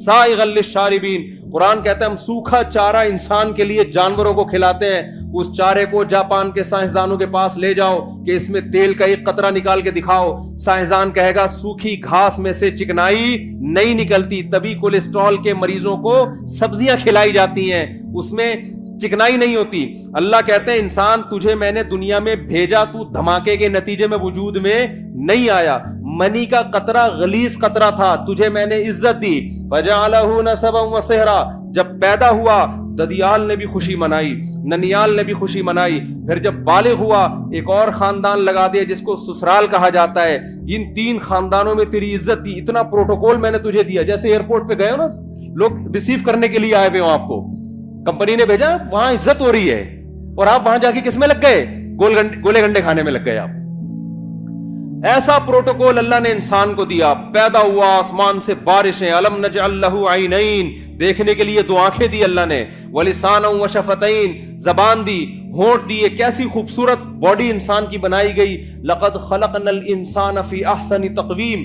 سائغا للشاربین. قرآن کہتا ہے ہم سوکھا چارہ انسان کے لیے جانوروں کو کھلاتے ہیں. اس چارے کو جاپان کے سائنسدانوں کے پاس لے جاؤ کہ اس میں تیل کا ایک قطرہ نکال کے دکھاؤ, سائنسدان کہے گا سوکھی گھاس میں سے چکنائی نہیں نکلتی, تبھی کولیسٹرول کے مریضوں کو سبزیاں کھلائی جاتی ہیں, اس میں چکنائی نہیں ہوتی. اللہ کہتے ہیں انسان تجھے میں نے دنیا میں بھیجا, تو دھماکے کے نتیجے میں وجود میں نہیں آیا. منی کا قطرہ غلیظ قطرہ تھا, تجھے میں نے عزت دی. فجعلہ نسبا وصہرا, جب پیدا ہوا ددیال نے بھی خوشی منائی, ننیال نے بھی خوشی منائی. پھر جب بالغ ہوا ایک اور خاندان لگا دیا جس کو سسرال کہا جاتا ہے. ان 3 خاندانوں میں تیری عزت تھی, اتنا پروٹوکول میں نے تجھے دیا. جیسے ایئرپورٹ پہ گئے ہو نا, لوگ ریسیو کرنے کے لیے آئے ہوئے ہوں, آپ کو کمپنی نے بھیجا, وہاں عزت ہو رہی ہے, اور آپ وہاں جا کے کس میں لگ گئے, گولے گنڈے کھانے میں لگ گئے آپ. ایسا پروٹوکول اللہ نے انسان کو دیا. پیدا ہوا, آسمان سے بارشیں, الم نجعل لہ عینین, دیکھنے کے لیے 2 آنکھیں دی اللہ نے, ولسانا وشفتین, زبان دی, ہونٹ دیے. کیسی خوبصورت باڈی انسان کی بنائی گئی. لقد خلقنا الانسان فی احسن تقویم,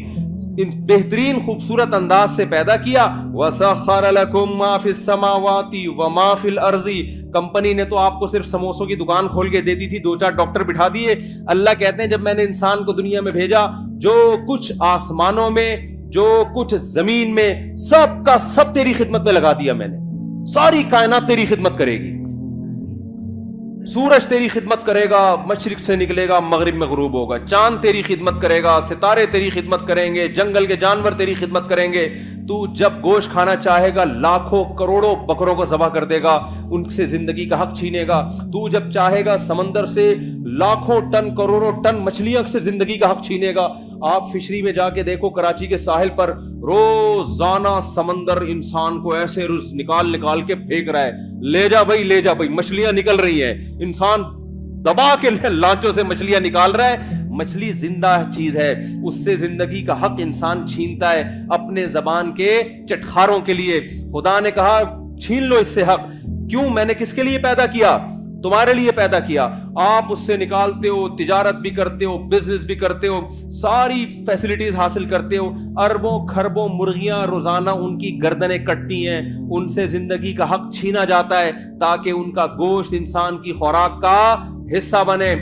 بہترین خوبصورت انداز سے پیدا کیا. وسخر لکم ما فی السماوات وما فی الارض, کمپنی نے تو آپ کو صرف سموسوں کی دکان کھول کے دے دی تھی, 2-4 ڈاکٹر بٹھا دیے. اللہ کہتے ہیں جب میں نے انسان کو دنیا میں بھیجا, جو کچھ آسمانوں میں, جو کچھ زمین میں, سب کا سب تیری خدمت میں لگا دیا میں نے. ساری کائنات تیری خدمت کرے گی. سورج تیری خدمت کرے گا, مشرق سے نکلے گا مغرب میں غروب ہوگا. چاند تیری خدمت کرے گا, ستارے تیری خدمت کریں گے, جنگل کے جانور تیری خدمت کریں گے. تو جب گوشت کھانا چاہے گا لاکھوں کروڑوں بکروں کو ذبح کر دے گا, ان سے زندگی کا حق چھینے گا. تو جب چاہے گا سمندر سے لاکھوں ٹن کروڑوں ٹن مچھلیاں سے زندگی کا حق چھینے گا. آپ فشری میں جا کے دیکھو, کراچی کے ساحل پر روزانہ سمندر انسان کو ایسے رز نکال کے پھینک رہا ہے. لے جا بھائی, مچھلیاں نکل رہی ہیں, انسان دبا کے لانچوں سے مچھلیاں نکال رہا ہے. مچھلی زندہ چیز ہے, اس سے زندگی کا حق انسان چھینتا ہے اپنے زبان کے چٹخاروں کے لیے. خدا نے کہا چھین لو اس سے حق. کیوں؟ میں نے کس کے لیے پیدا کیا؟ تمہارے لیے پیدا کیا. آپ اس سے نکالتے ہو, تجارت بھی کرتے ہو, بزنس بھی کرتے ہو, ساری فیسلٹیز حاصل کرتے ہو. اربوں کھربوں مرغیاں روزانہ ان کی گردنیں کٹتی ہیں, ان سے زندگی کا حق چھینا جاتا ہے تاکہ ان کا گوشت انسان کی خوراک کا حصہ بنے.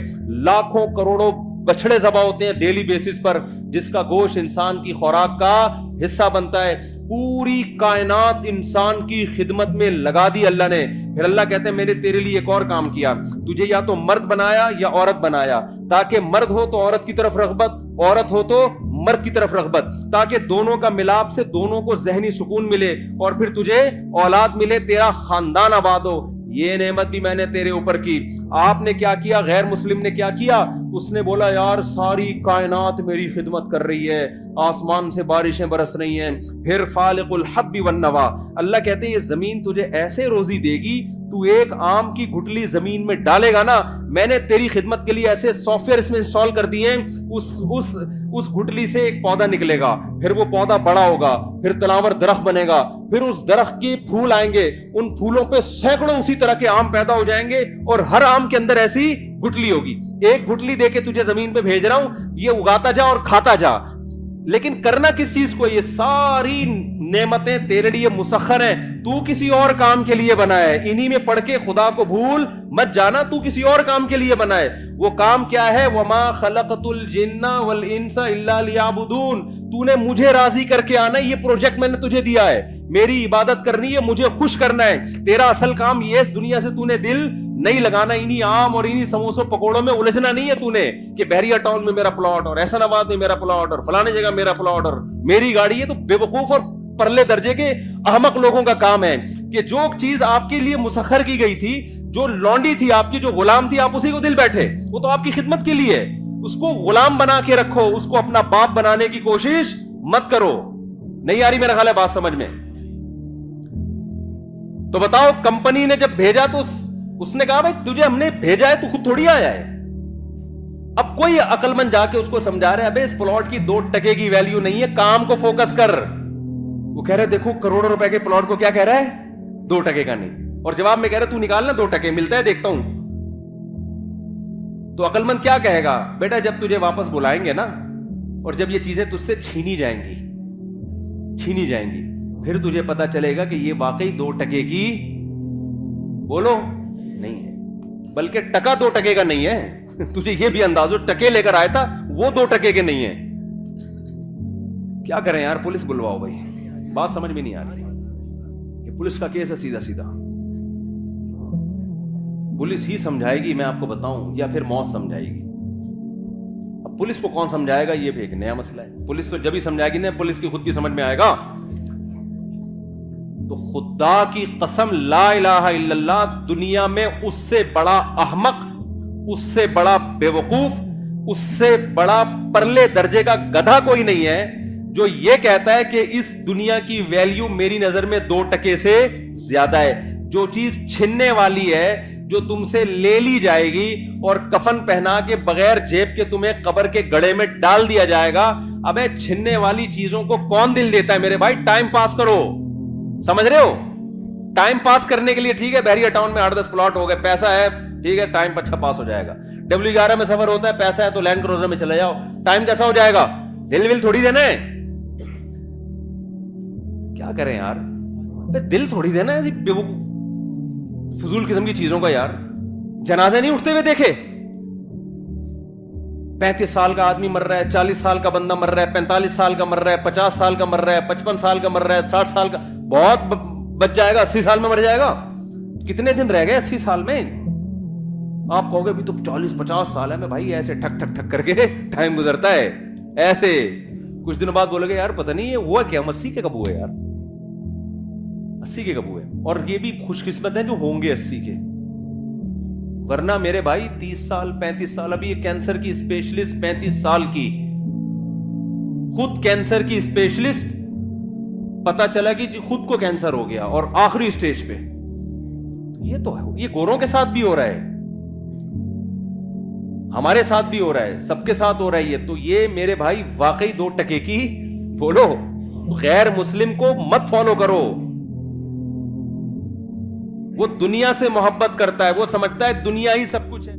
لاکھوں کروڑوں بچڑے ذبح ہوتے ہیں ڈیلی بیسس پر, جس کا گوشت انسان کی خوراک کا حصہ بنتا ہے. پوری کائنات انسان کی خدمت میں لگا دی اللہ نے. پھر اللہ کہتے ہیں میں نے تیرے لیے ایک اور کام کیا, تجھے یا تو مرد بنایا یا عورت بنایا, تاکہ مرد ہو تو عورت کی طرف رغبت, عورت ہو تو مرد کی طرف رغبت, تاکہ دونوں کا ملاپ سے دونوں کو ذہنی سکون ملے اور پھر تجھے اولاد ملے, تیرا خاندان آباد ہو. یہ نعمت بھی میں نے تیرے اوپر کی. آپ نے کیا کیا؟ غیر مسلم نے کیا کیا؟ اس نے بولا یار ساری کائنات میری خدمت کر رہی ہے, آسمان سے بارشیں برس رہی ہیں. پھر فالق الحب والنوا, اللہ کہتے ہیں یہ زمین تجھے ایسے روزی دے گی, تو ایک آم کی گٹلی زمین میں ڈالے گا نا, میں نے تیری خدمت کے لیے ایسے سافٹ ویئر اس میں انسٹال کر دیے ہیں, اس گٹلی سے ایک پودا نکلے گا, پھر وہ پودا بڑا ہوگا, پھر تلاور درخت بنے گا, پھر اس درخت کے پھول آئیں گے, ان پھولوں پہ سینکڑوں اسی طرح کے آم پیدا ہو جائیں گے, اور ہر آم کے اندر ایسی گٹلی ہوگی. ایک گٹلی دے کے تجھے زمین پہ بھیج رہا ہوں, یہ اگاتا جا اور کھاتا جا. لیکن کرنا کس چیز کو؟ یہ ساری نعمتیں تیرے لیے مسخر ہیں, تو کسی اور کام کے لیے بنا ہے. انہی میں پڑھ کے خدا کو بھول مت جانا, تو کسی اور کام کے لیے بنا ہے. وہ کام کیا ہے؟ وما خلقت الجن والانس الا لیعبدون, تو نے مجھے راضی کر کے آنا ہے, یہ پروجیکٹ میں نے تجھے دیا ہے, میری عبادت کرنی ہے, مجھے خوش کرنا ہے. تیرا اصل کام یہ اس دنیا سے تو نے دل نہیں لگانا, انہی عام اور انہی سموسوں پکوڑوں میں الجھنا نہیں ہے تو نے, کہ بحریہ ٹاؤن میں میرا پلاٹ اور احسن آباد میں میرا پلاٹ اور فلانے جگہ میرا پلاٹ اور میری گاڑی ہے. تو بے وقوف اور پرلے درجے کے احمق لوگوں کا کام ہے کہ جو چیز آپ کے لیے مسخر کی گئی تھی, جو لونڈی تھی آپ کی, جو غلام تھی, آپ اسی کو دل بیٹھے, وہ تو آپ کی خدمت کے لیے. اس کو غلام بنا کے رکھو, اس کو اپنا باپ بنانے کی کوشش مت کرو. نہیں آ رہی میرا خیال ہے بات سمجھ میں؟ تو بتاؤ کمپنی نے جب بھیجا تو اس نے کہا بھائی تجھے ہم نے بھیجا ہے تو خود تھوڑی آیا ہے. اب کوئی عقل مند جا کے اس کو سمجھا رہا ہے ابے اس پلاٹ کی 2 ٹکے کی ویلیو نہیں ہے, کام کو فوکس کر. وہ کہہ رہے دیکھو کروڑوں روپے کے پلاٹ کو کیا کہہ رہا ہے 2 ٹکے کا نہیں, اور جواب میں کہہ رہا تو نکالنا 2 ٹکے ملتا ہے دیکھتا ہوں. تو عقل مند کیا کہے گا, بیٹا جب تجھے واپس بلائیں گے نا اور جب یہ چیزیں تجھ سے چھینی جائیں گی پھر تجھے پتا چلے گا کہ یہ واقعی 2 ٹکے کی بولو نہیں ہے, بلکہ ٹکا 2 ٹکے کا نہیں ہے. تجھے یہ بھی انداز ہو ٹکے لے کر آیا تھا وہ 2 ٹکے کے نہیں ہے. کیا کریں یار, پولیس بلواؤ بھائی, بات سمجھ میں نہیں آ رہی. یہ پولیس کا کیس ہے سیدھا پولیس ہی سمجھائے گی, میں آپ کو بتاؤں, یا پھر موت سمجھائے گی. اب پولیس کو کون سمجھائے گا یہ بھی ایک نیا مسئلہ ہے. پولیس تو جب ہی سمجھائے گی نا پولیس کی خود بھی سمجھ میں آئے گا. تو خدا کی قسم لا الہ الا اللہ, دنیا میں اس سے بڑا احمق, اس سے بڑا بے وقوف, اس سے بڑا پرلے درجے کا گدھا کوئی نہیں ہے جو یہ کہتا ہے کہ اس دنیا کی ویلیو میری نظر میں 2 ٹکے سے زیادہ ہے. جو چیز چھننے والی ہے, جو تم سے لے لی جائے گی اور کفن پہنا کے بغیر جیب کے تمہیں قبر کے گڑھے میں ڈال دیا جائے گا, ابے چھننے والی چیزوں کو کون دل دیتا ہے میرے بھائی؟ ٹائم پاس کرو, سمجھ رہے ہو؟ ٹائم پاس کرنے کے لیے ٹھیک ہے بحریہ ٹاؤن میں 8-10 پلاٹ ہو گئے, پیسہ ہے ٹھیک ہے, ٹائم اچھا پاس ہو جائے گا. W11 میں سفر ہوتا ہے, پیسہ ہے تو لینڈ کروزر میں چلے جاؤ, ٹائم کیسا ہو جائے گا؟ دل ول تھوڑی دینا ہے. کیا کریں یار, دل تھوڑی دینا ہے فضول قسم کی چیزوں کا. یار جنازے نہیں اٹھتے ہوئے دیکھے, 35 سال کا آدمی مر رہا ہے, 40 سال کا بندہ مر رہا ہے, 45 سال کا مر رہا ہے, 50 سال کا مر رہا ہے, 55 سال کا مر رہا ہے, 60 سال کا, بہت بچ جائے گا, 80 سال میں مر جائے گا. کتنے دن رہ گئے 80 سال میں؟ آپ کہو گے بھی تو 40-50 سال ہے. میں بھائی ایسے ٹھک ٹھک ٹھک کر کے ٹائم گزرتا ہے ایسے. کچھ دن بعد بولے گے یار پتہ نہیں یہ ہوا کیا, 80 کے کب ہوئے یار, 80 کے کب ہوئے. اور یہ بھی خوش قسمت ہیں جو ہوں گے 80 کے, ورنہ میرے بھائی 30 سال 35 سال. ابھی یہ کینسر کی اسپیشلسٹ 35 سال کی, خود کینسر کی اسپیشلسٹ, پتا چلا کہ خود کو کینسر ہو گیا اور آخری اسٹیج پہ. یہ تو ہے, یہ گوروں کے ساتھ بھی ہو رہا ہے, ہمارے ساتھ بھی ہو رہا ہے, سب کے ساتھ ہو رہا ہے یہ. تو یہ میرے بھائی واقعی 2 ٹکے کی بولو, غیر مسلم کو مت فالو کرو. وہ دنیا سے محبت کرتا ہے, وہ سمجھتا ہے دنیا ہی سب کچھ ہے.